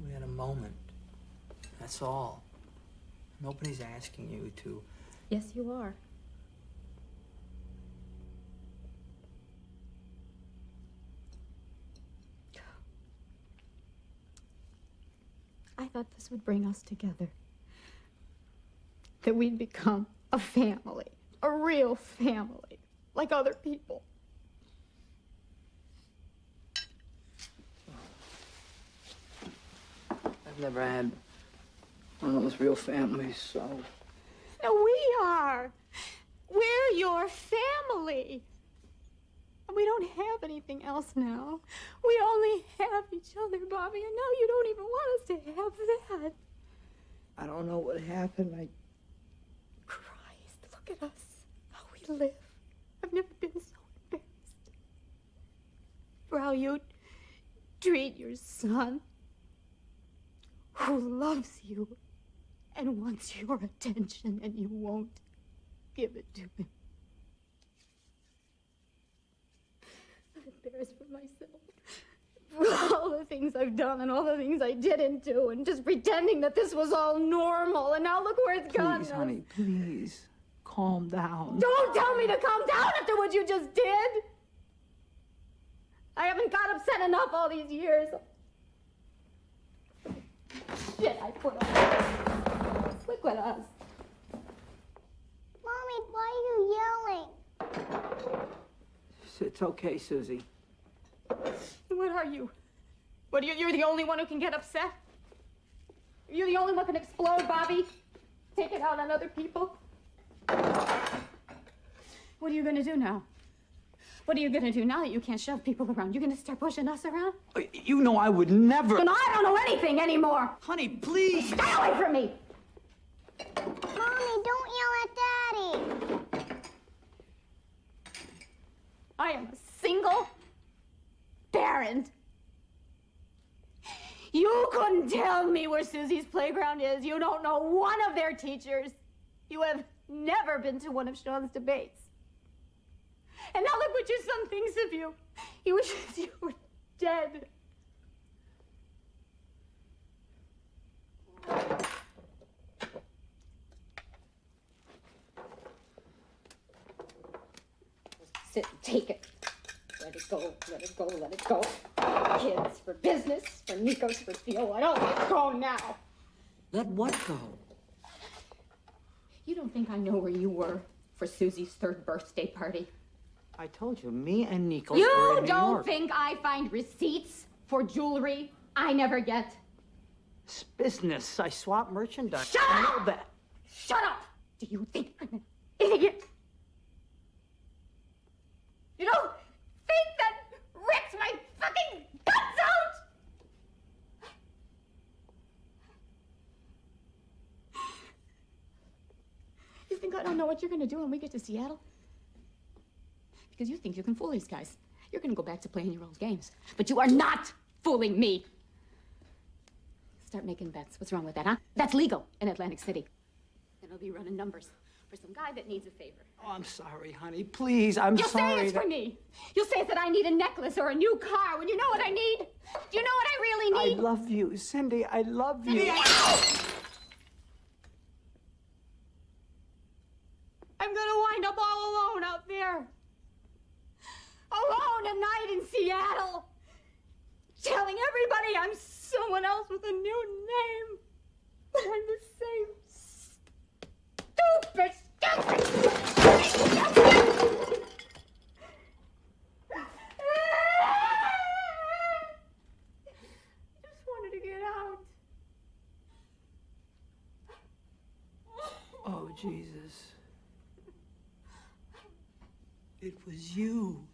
We had a moment. That's all. Nobody's asking you to. Yes, you are. I thought this would bring us together. That we'd become a family. A real family. Like other people. I've never had one of those real families, so. No, we are. We're We're your family. And we don't have anything else now. We only have each other, Bobby, and now you don't even want us to have that. I don't know what happened. Christ, look at us, how we live. I've never been so embarrassed. For how you treat your son, who loves you and wants your attention, and you won't give it to him. I'm embarrassed for myself. For all the things I've done and all the things I didn't do, and just pretending that this was all normal, and now look where it's gotten us. Please, honey, please. Calm down. Don't tell me to calm down after what you just did! I haven't got upset enough all these years. Shit I put on. Look at us. Mommy, why are you yelling? It's okay, Susie. What are you? What, you're the only one who can get upset? You're the only one who can explode, Bobby? Take it out on other people? What are you gonna do now? What are you gonna do now that you can't shove people around? You gonna start pushing us around? You know I would never... Then I don't know anything anymore! Honey, please! Stay away from me! Mommy, don't yell at Daddy. I am a single parent. You couldn't tell me where Susie's playground is. You don't know one of their teachers. You have never been to one of Shawn's debates. And now look what your son thinks of you. He wishes you were dead. Sit and take it. Let it go, let it go, let it go. Kids for business, for Nico's for Theo. I don't let go now. Let what go? You don't think I know where you were for Susie's 3rd birthday party? I told you, me and Nico were You in New don't York. think I find receipts for jewelry I never get? It's business. I swap merchandise. Shut I up! know that. Shut up! Do you think I'm an idiot? You don't think that rips my fucking guts out? You think I don't know what you're gonna do when we get to Seattle? Because you think you can fool these guys. You're gonna go back to playing your old games. But you are not fooling me. Start making bets. What's wrong with that, huh? That's legal in Atlantic City. Then I'll be running numbers for some guy that needs a favor. Oh, I'm sorry, honey. Please, I'm You'll sorry. say it's for me. You'll say that I need a necklace or a new car when you know what I need. Do you know what I really I need? love you, Cindy. I love you. I'm gonna wind up all alone out there. Alone at night in Seattle. Telling everybody I'm someone else with a new name. But I'm the same stupid. Just wanted to get out. Oh, Jesus. It was you.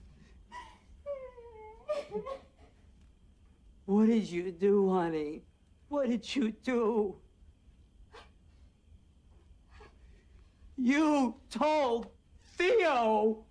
What did you do, honey? What did you do? You told Theo!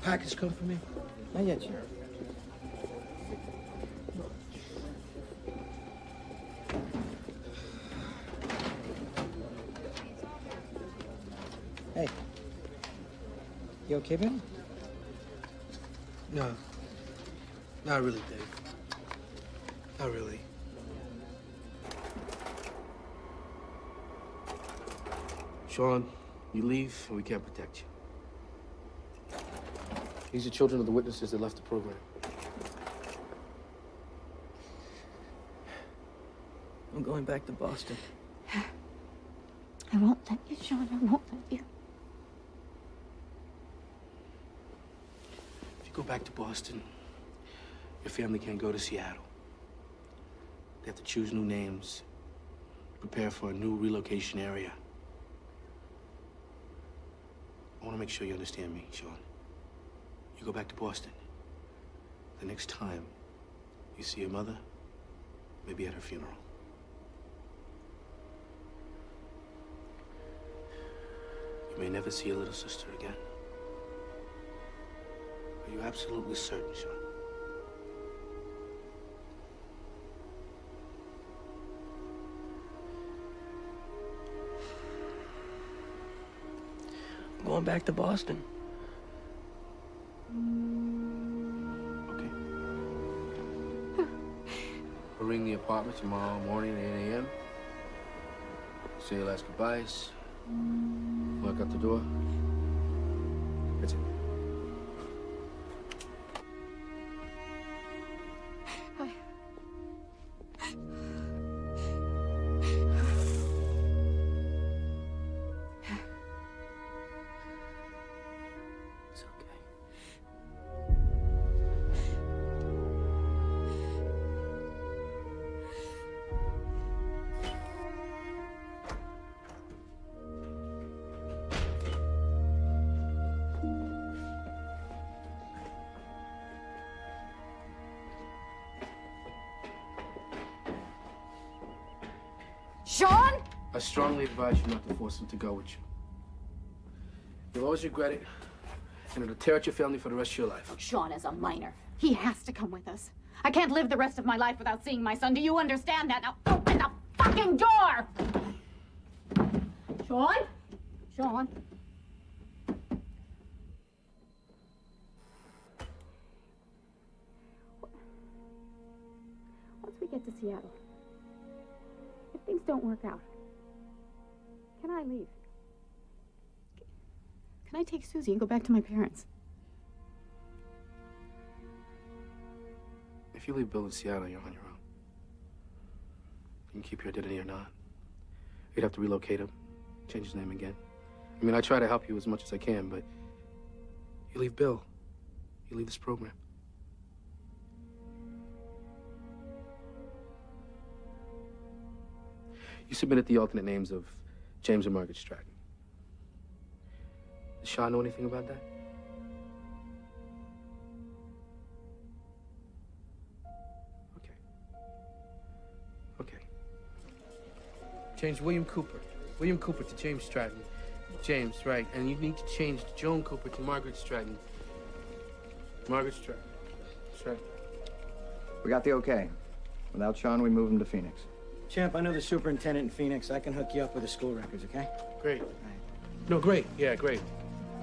package come for me? Not yet, Sheriff. Hey. You okay, Ben? No. Not really, Dave. Not really. Shawn, you leave and we can't protect you. These are children of the witnesses that left the program. I'm going back to Boston. I won't let you, Shawn. I won't let you. If you go back to Boston, your family can't go to Seattle. They have to choose new names, prepare for a new relocation area. I want to make sure you understand me, Shawn. You go back to Boston. The next time you see your mother, maybe at her funeral. You may never see your little sister again. Are you absolutely certain, Shawn? I'm going back to Boston. Okay. We'll ring the apartment tomorrow morning at 8 a.m. Say your last goodbyes. Walk out the door. That's it. It's okay. Shawn? I strongly advise you not to force him to go with you. You'll always regret it, and it'll tear at your family for the rest of your life. Shawn is a minor. He has to come with us. I can't live the rest of my life without seeing my son. Do you understand that? Now open the fucking door! Shawn? Shawn? Once we get to Seattle, if things don't work out, can I leave? Can I take Susie and go back to my parents? If you leave Bill in Seattle, you're on your own. You can keep your identity or not. You'd have to relocate him, change his name again. I mean, I try to help you as much as I can, but you leave Bill, you leave this program. You submitted the alternate names of James and Margaret Stratton. Does Shawn know anything about that? Okay. Change William Cooper. William Cooper to James Stratton. James, right. And you need to change Joan Cooper to Margaret Stratton. Margaret Stratton. Stratton. We got the okay. Without Shawn, we move him to Phoenix. Champ, I know the superintendent in Phoenix. I can hook you up with the school records, okay? Great. No, great. Yeah, great.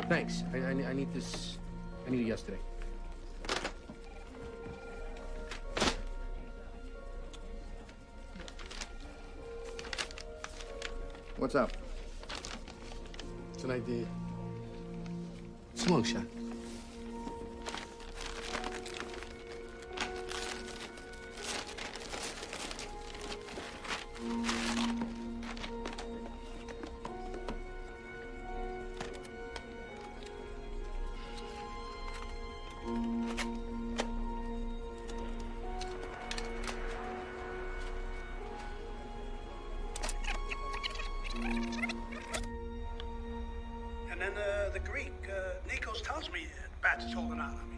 Thanks. I need this. I need it yesterday. What's up? It's an idea. It's a long shot. And then the Greek, Nikos tells me Bats is holding out on me.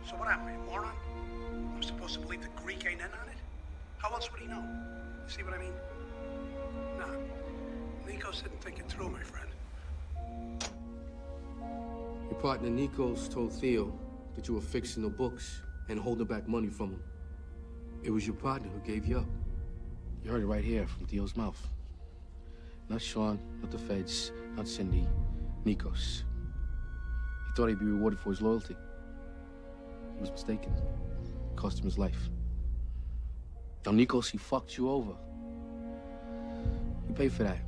So what am I, a moron? I'm supposed to believe the Greek ain't in on it? How else would he know? You see what I mean? Nah. Nikos didn't think it through, my friend. Your partner Nikos told Theo that you were fixing the books and holding back money from him. It was your partner who gave you up. You heard it right here from Theo's mouth. Not Shawn, not the feds, not Cindy, Nikos. He thought he'd be rewarded for his loyalty. He was mistaken. It cost him his life. Now, Nikos, he fucked you over. You pay for that.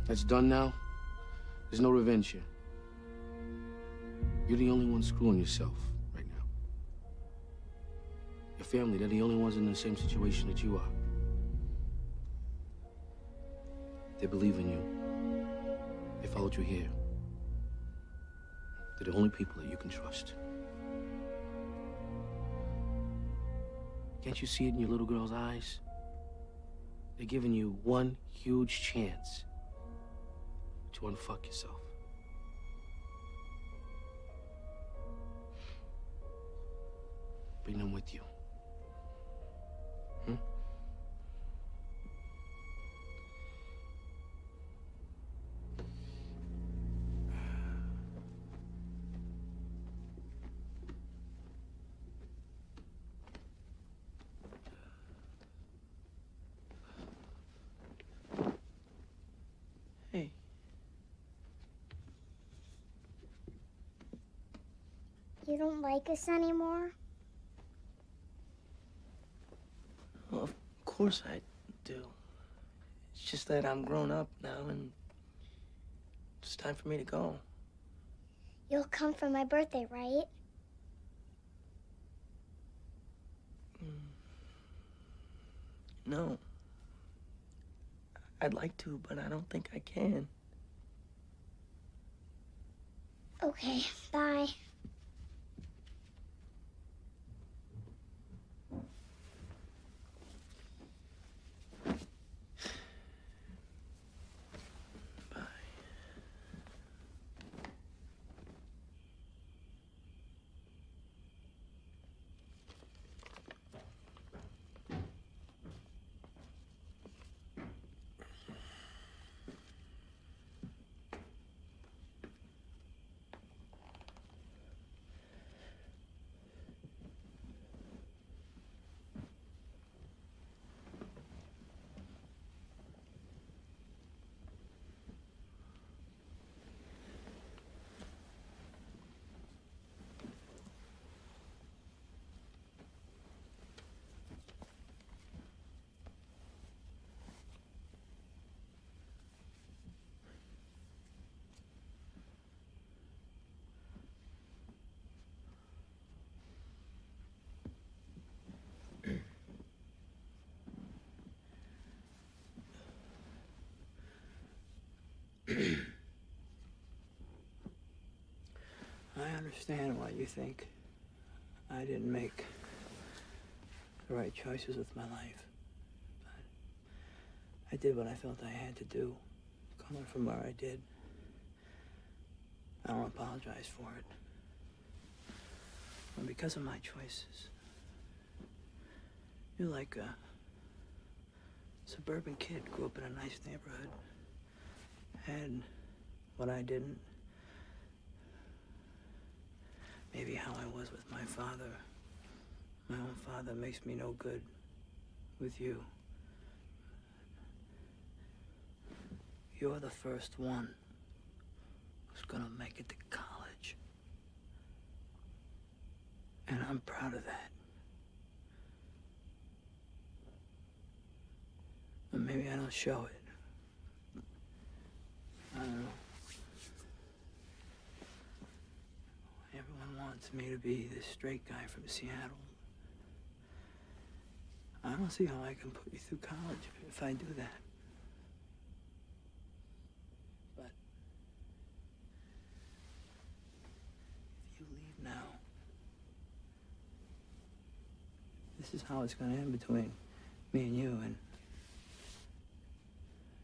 That's done now. There's no revenge here. You're the only one screwing yourself right now. Your family, they're the only ones in the same situation that you are. They believe in you. They followed you here. They're the only people that you can trust. Can't you see it in your little girl's eyes? They're giving you one huge chance to unfuck yourself. Bring them with you. Hmm? Hey. You don't like us anymore? Well, of course I do. It's just that I'm grown up now and it's time for me to go. You'll come for my birthday, right? No. I'd like to, but I don't think I can. Okay, bye. I understand why you think I didn't make the right choices with my life. But I did what I felt I had to do, coming from where I did. I don't apologize for it. And because of my choices, you're like a suburban kid, grew up in a nice neighborhood, had what I didn't. Maybe how I was with my father. My own father makes me no good with you. You're the first one who's gonna make it to college. And I'm proud of that. But maybe I don't show it. I don't know. Everyone wants me to be this straight guy from Seattle. I don't see how I can put you through college if I do that. But if you leave now, this is how it's gonna end between me and you, and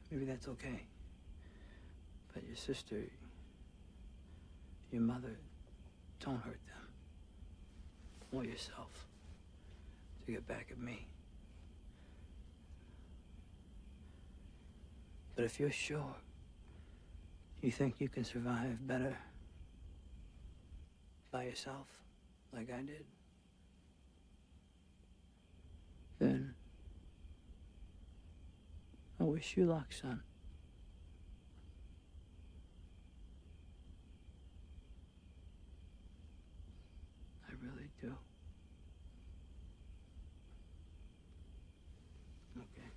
maybe that's okay. But your sister, your mother, don't hurt them. Or yourself. To get back at me. But if you're sure you think you can survive better by yourself, like I did, then I wish you luck, son. I really do. Okay.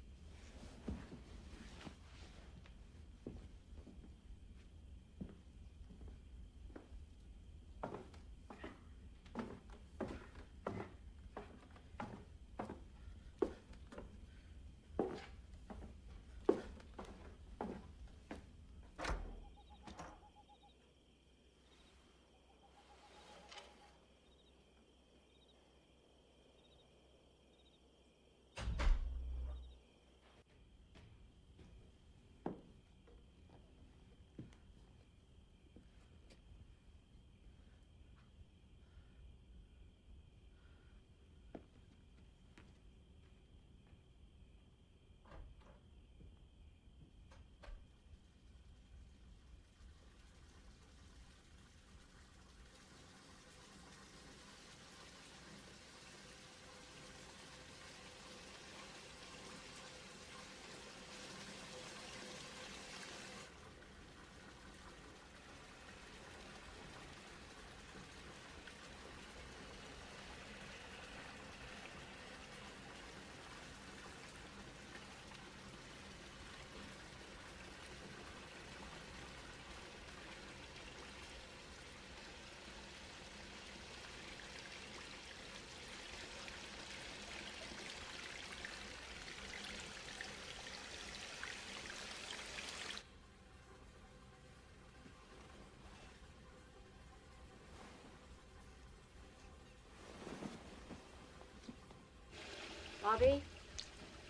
Bobby?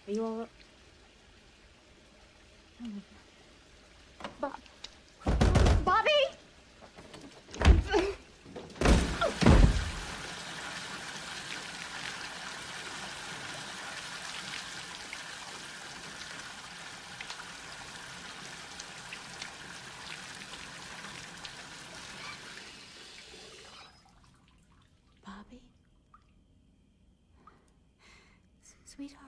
Are you all right? Bobby? Bobby? Sweetheart.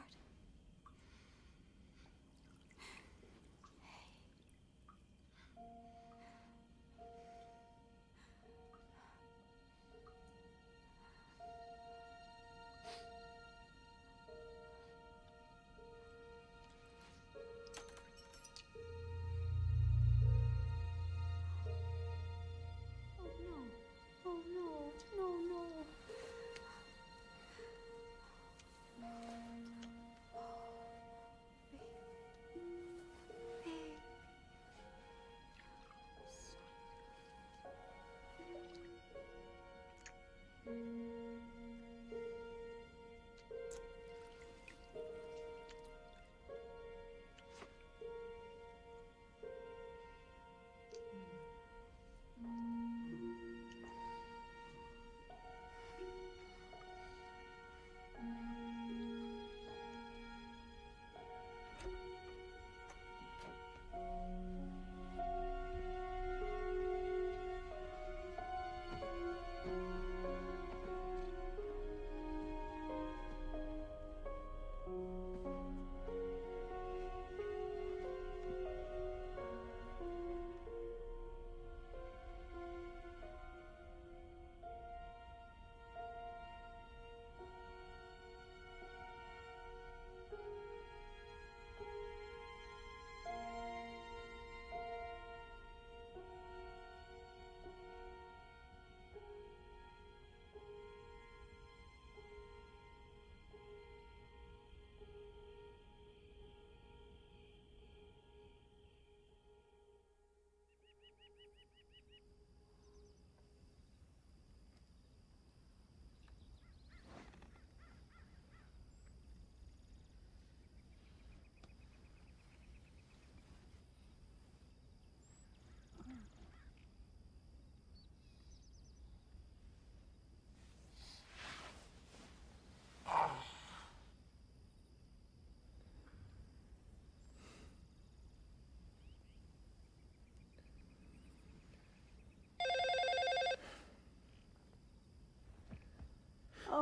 Oh no, no, no.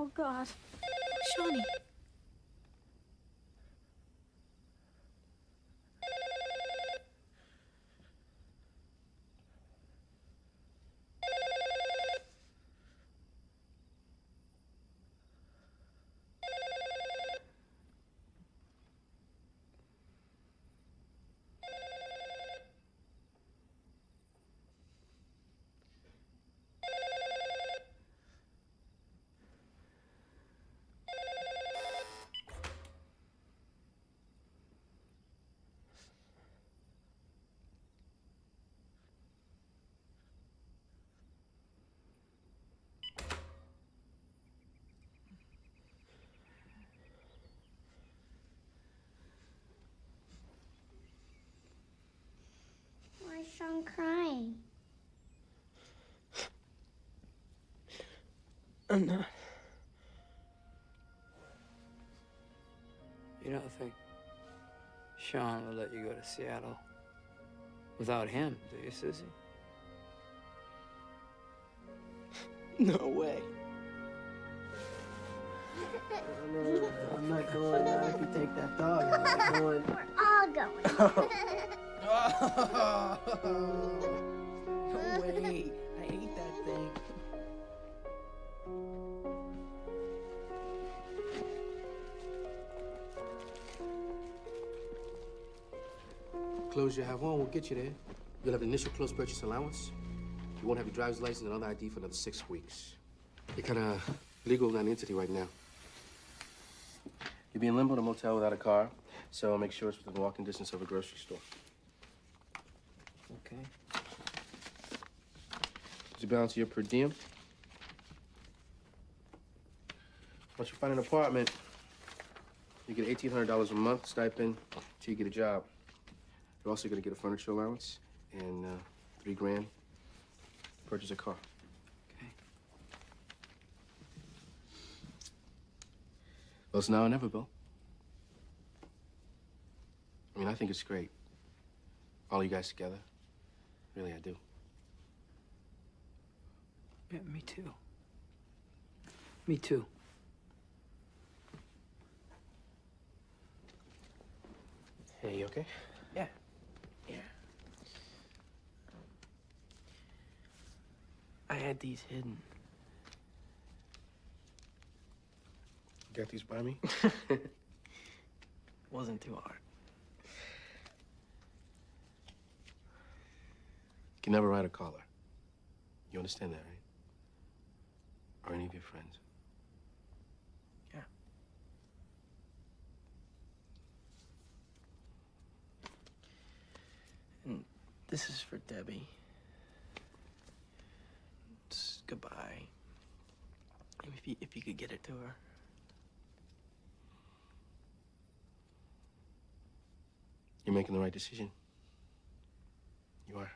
Oh, God. Shawnee. Why is Shawn crying? I'm not. You don't think Shawn would let you go to Seattle without him, do you, Susie? No way. No, I'm not going. Not if you take that dog. I'm not going. We're all going. No way. I hate that thing. Clothes you have on will get you there. You'll have an initial close purchase allowance. You won't have your driver's license and another ID for another 6 weeks. You're kind of legal non-entity right now. You'll be in limbo in a motel without a car, so make sure it's within walking distance of a grocery store. Okay. Does it balance your per diem? Once you find an apartment, you get $1,800 a month stipend till you get a job. You're also going to get a furniture allowance and $3 grand to purchase a car. Okay. Well, it's now or never, Bill. I mean, I think it's great. All you guys together. Really, I do. Yeah, me too. Me too. Hey, you okay? Yeah. Yeah. I had these hidden. You got these by me? Wasn't too hard. You can never write a caller. You understand that, right? Or any of your friends. Yeah. And this is for Debbie. It's goodbye. If you could get it to her. You're making the right decision. You are.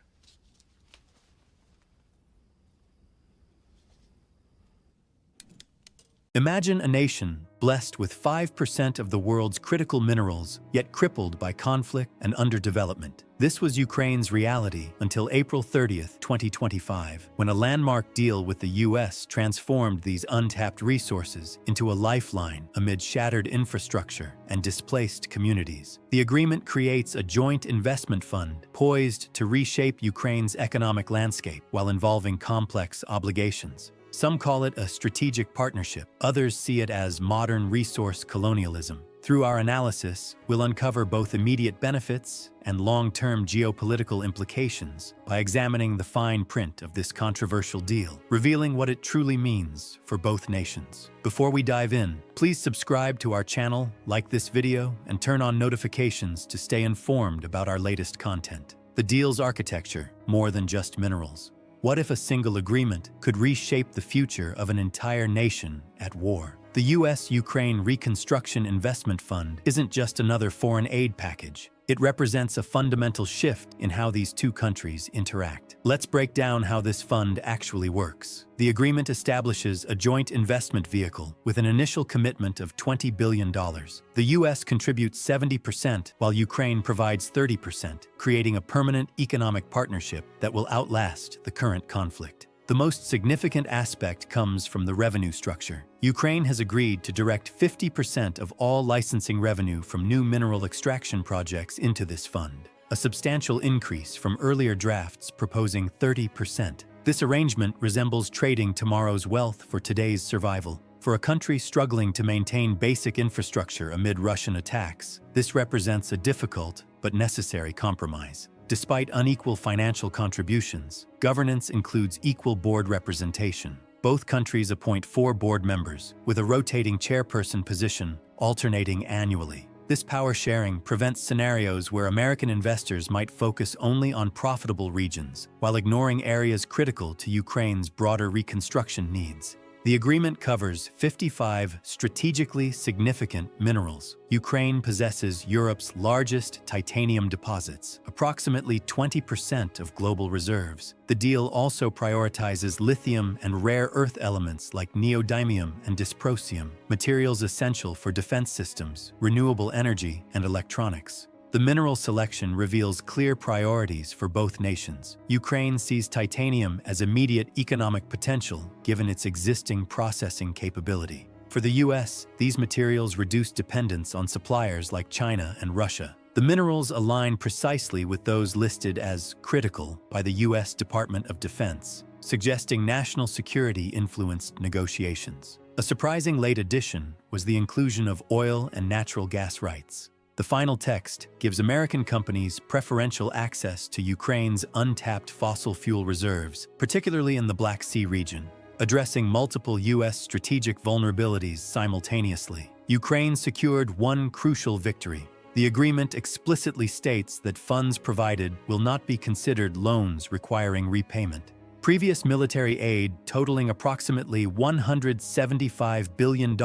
Imagine a nation blessed with 5% of the world's critical minerals, yet crippled by conflict and underdevelopment. This was Ukraine's reality until April 30th, 2025, when a landmark deal with the US transformed these untapped resources into a lifeline amid shattered infrastructure and displaced communities. The agreement creates a joint investment fund poised to reshape Ukraine's economic landscape while involving complex obligations. Some call it a strategic partnership. Others see it as modern resource colonialism. Through our analysis, we'll uncover both immediate benefits and long-term geopolitical implications by examining the fine print of this controversial deal, revealing what it truly means for both nations. Before we dive in, please subscribe to our channel, like this video, and turn on notifications to stay informed about our latest content. The deal's architecture, more than just minerals. What if a single agreement could reshape the future of an entire nation at war? The U.S.-Ukraine Reconstruction Investment Fund isn't just another foreign aid package. It represents a fundamental shift in how these two countries interact. Let's break down how this fund actually works. The agreement establishes a joint investment vehicle with an initial commitment of $20 billion. The U.S. contributes 70%, while Ukraine provides 30%, creating a permanent economic partnership that will outlast the current conflict. The most significant aspect comes from the revenue structure. Ukraine has agreed to direct 50% of all licensing revenue from new mineral extraction projects into this fund, a substantial increase from earlier drafts proposing 30%. This arrangement resembles trading tomorrow's wealth for today's survival. For a country struggling to maintain basic infrastructure amid Russian attacks, this represents a difficult but necessary compromise. Despite unequal financial contributions, governance includes equal board representation. Both countries appoint 4 board members, with a rotating chairperson position alternating annually. This power sharing prevents scenarios where American investors might focus only on profitable regions, while ignoring areas critical to Ukraine's broader reconstruction needs. The agreement covers 55 strategically significant minerals. Ukraine possesses Europe's largest titanium deposits, approximately 20% of global reserves. The deal also prioritizes lithium and rare earth elements like neodymium and dysprosium, materials essential for defense systems, renewable energy, and electronics. The mineral selection reveals clear priorities for both nations. Ukraine sees titanium as immediate economic potential given its existing processing capability. For the U.S., these materials reduce dependence on suppliers like China and Russia. The minerals align precisely with those listed as critical by the U.S. Department of Defense, suggesting national security-influenced negotiations. A surprising late addition was the inclusion of oil and natural gas rights. The final text gives American companies preferential access to Ukraine's untapped fossil fuel reserves, particularly in the Black Sea region, addressing multiple U.S. strategic vulnerabilities simultaneously. Ukraine secured one crucial victory. The agreement explicitly states that funds provided will not be considered loans requiring repayment. Previous military aid totaling approximately $175 billion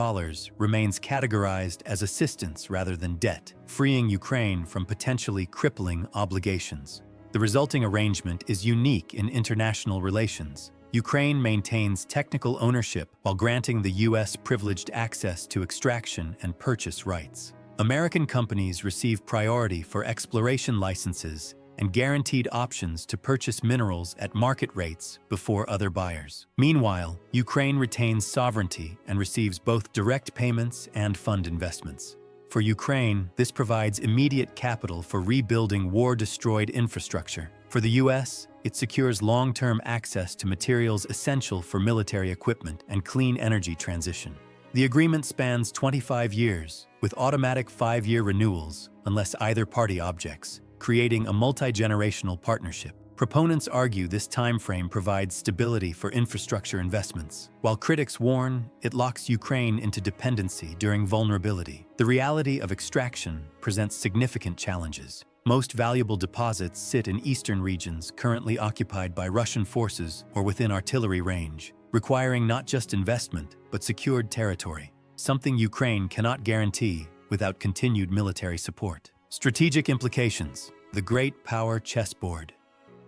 remains categorized as assistance rather than debt, freeing Ukraine from potentially crippling obligations. The resulting arrangement is unique in international relations. Ukraine maintains technical ownership while granting the U.S. privileged access to extraction and purchase rights. American companies receive priority for exploration licenses and guaranteed options to purchase minerals at market rates before other buyers. Meanwhile, Ukraine retains sovereignty and receives both direct payments and fund investments. For Ukraine, this provides immediate capital for rebuilding war-destroyed infrastructure. For the U.S., it secures long-term access to materials essential for military equipment and clean energy transition. The agreement spans 25 years, with automatic 5-year renewals unless either party objects, creating a multi-generational partnership. Proponents argue this timeframe provides stability for infrastructure investments, while critics warn it locks Ukraine into dependency during vulnerability. The reality of extraction presents significant challenges. Most valuable deposits sit in eastern regions currently occupied by Russian forces or within artillery range, requiring not just investment, but secured territory, something Ukraine cannot guarantee without continued military support. Strategic implications: the great power chessboard.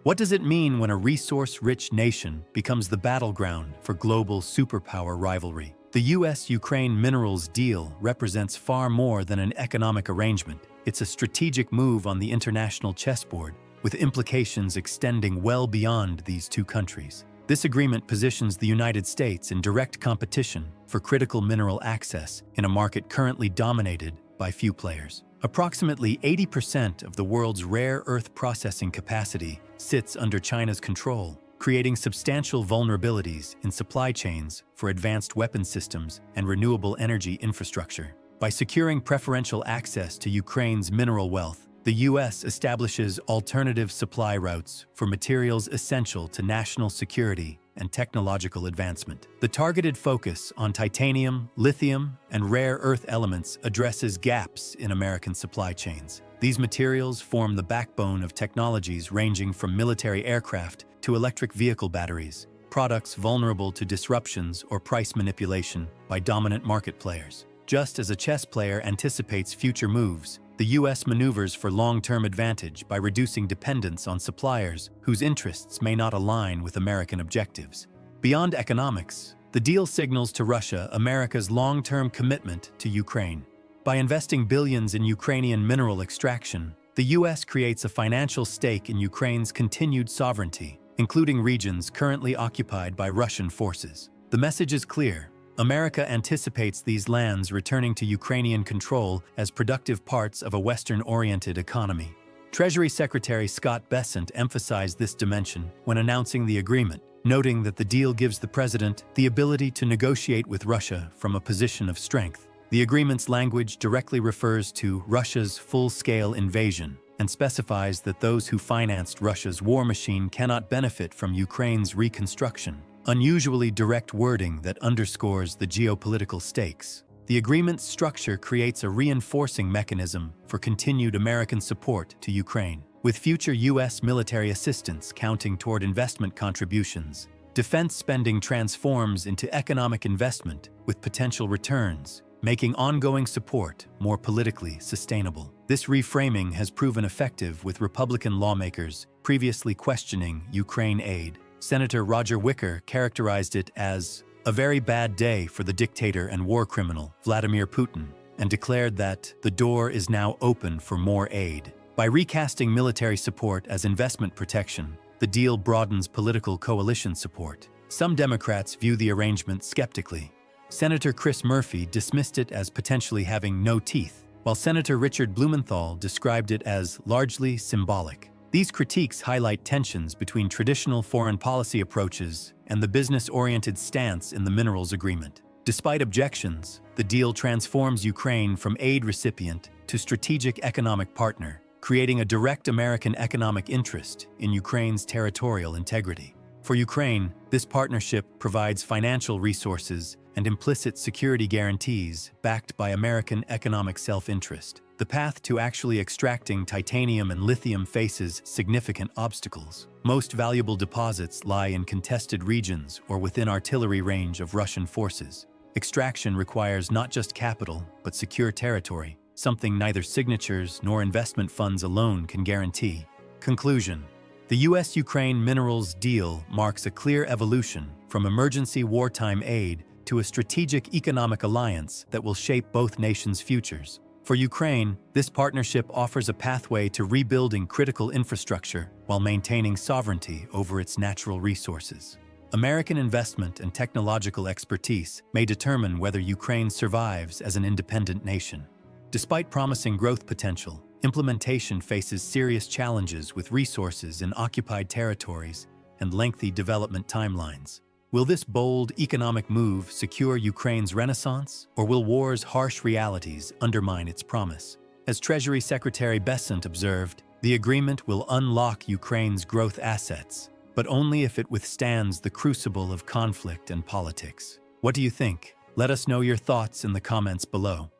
What does it mean when a resource-rich nation becomes the battleground for global superpower rivalry? The U.S.-Ukraine minerals deal represents far more than an economic arrangement. It's a strategic move on the international chessboard, with implications extending well beyond these two countries. This agreement positions the United States in direct competition for critical mineral access in a market currently dominated by few players. Approximately 80% of the world's rare earth processing capacity sits under China's control, creating substantial vulnerabilities in supply chains for advanced weapon systems and renewable energy infrastructure. By securing preferential access to Ukraine's mineral wealth, the U.S. establishes alternative supply routes for materials essential to national security and technological advancement. The targeted focus on titanium, lithium, and rare earth elements addresses gaps in American supply chains. These materials form the backbone of technologies ranging from military aircraft to electric vehicle batteries, products vulnerable to disruptions or price manipulation by dominant market players. Just as a chess player anticipates future moves, the U.S. maneuvers for long-term advantage by reducing dependence on suppliers whose interests may not align with American objectives. Beyond economics, the deal signals to Russia America's long-term commitment to Ukraine. By investing billions in Ukrainian mineral extraction, the U.S. creates a financial stake in Ukraine's continued sovereignty, including regions currently occupied by Russian forces. The message is clear. America anticipates these lands returning to Ukrainian control as productive parts of a Western-oriented economy. Treasury Secretary Scott Bessent emphasized this dimension when announcing the agreement, noting that the deal gives the president the ability to negotiate with Russia from a position of strength. The agreement's language directly refers to Russia's full-scale invasion and specifies that those who financed Russia's war machine cannot benefit from Ukraine's reconstruction. Unusually direct wording that underscores the geopolitical stakes. The agreement's structure creates a reinforcing mechanism for continued American support to Ukraine, with future U.S. military assistance counting toward investment contributions. Defense spending transforms into economic investment with potential returns, making ongoing support more politically sustainable. This reframing has proven effective with Republican lawmakers previously questioning Ukraine aid. Senator Roger Wicker characterized it as a very bad day for the dictator and war criminal, Vladimir Putin, and declared that the door is now open for more aid. By recasting military support as investment protection, the deal broadens political coalition support. Some Democrats view the arrangement skeptically. Senator Chris Murphy dismissed it as potentially having no teeth, while Senator Richard Blumenthal described it as largely symbolic. These critiques highlight tensions between traditional foreign policy approaches and the business-oriented stance in the minerals agreement. Despite objections, the deal transforms Ukraine from aid recipient to strategic economic partner, creating a direct American economic interest in Ukraine's territorial integrity. For Ukraine, this partnership provides financial resources and implicit security guarantees backed by American economic self-interest. The path to actually extracting titanium and lithium faces significant obstacles. Most valuable deposits lie in contested regions or within artillery range of Russian forces. Extraction requires not just capital, but secure territory, something neither signatures nor investment funds alone can guarantee. Conclusion: the U.S.-Ukraine minerals deal marks a clear evolution from emergency wartime aid to a strategic economic alliance that will shape both nations' futures. For Ukraine, this partnership offers a pathway to rebuilding critical infrastructure while maintaining sovereignty over its natural resources. American investment and technological expertise may determine whether Ukraine survives as an independent nation. Despite promising growth potential, implementation faces serious challenges with resources in occupied territories and lengthy development timelines. Will this bold economic move secure Ukraine's renaissance, or will war's harsh realities undermine its promise? As Treasury Secretary Bessent observed, the agreement will unlock Ukraine's growth assets, but only if it withstands the crucible of conflict and politics. What do you think? Let us know your thoughts in the comments below.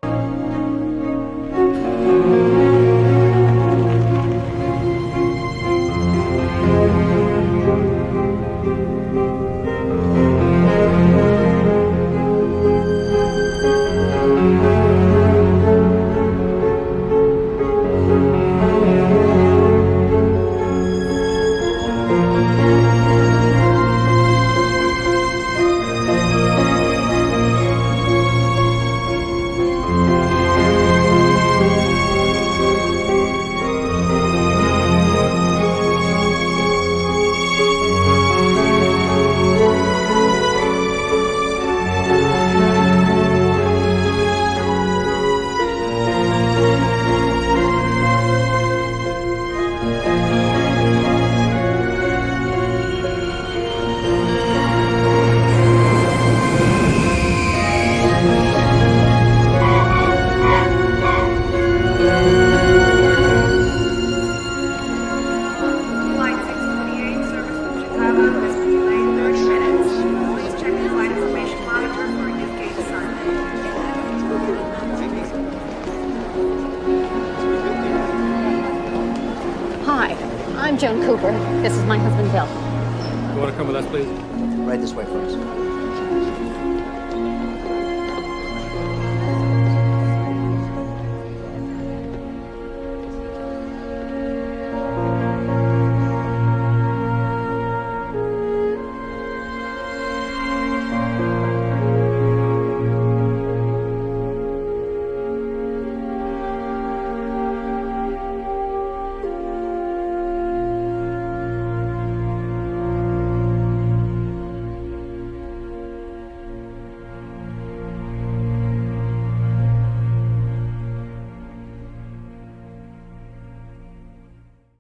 I'm Joan Cooper. This is my husband, Bill. You want to come with us, please? Right this way, folks.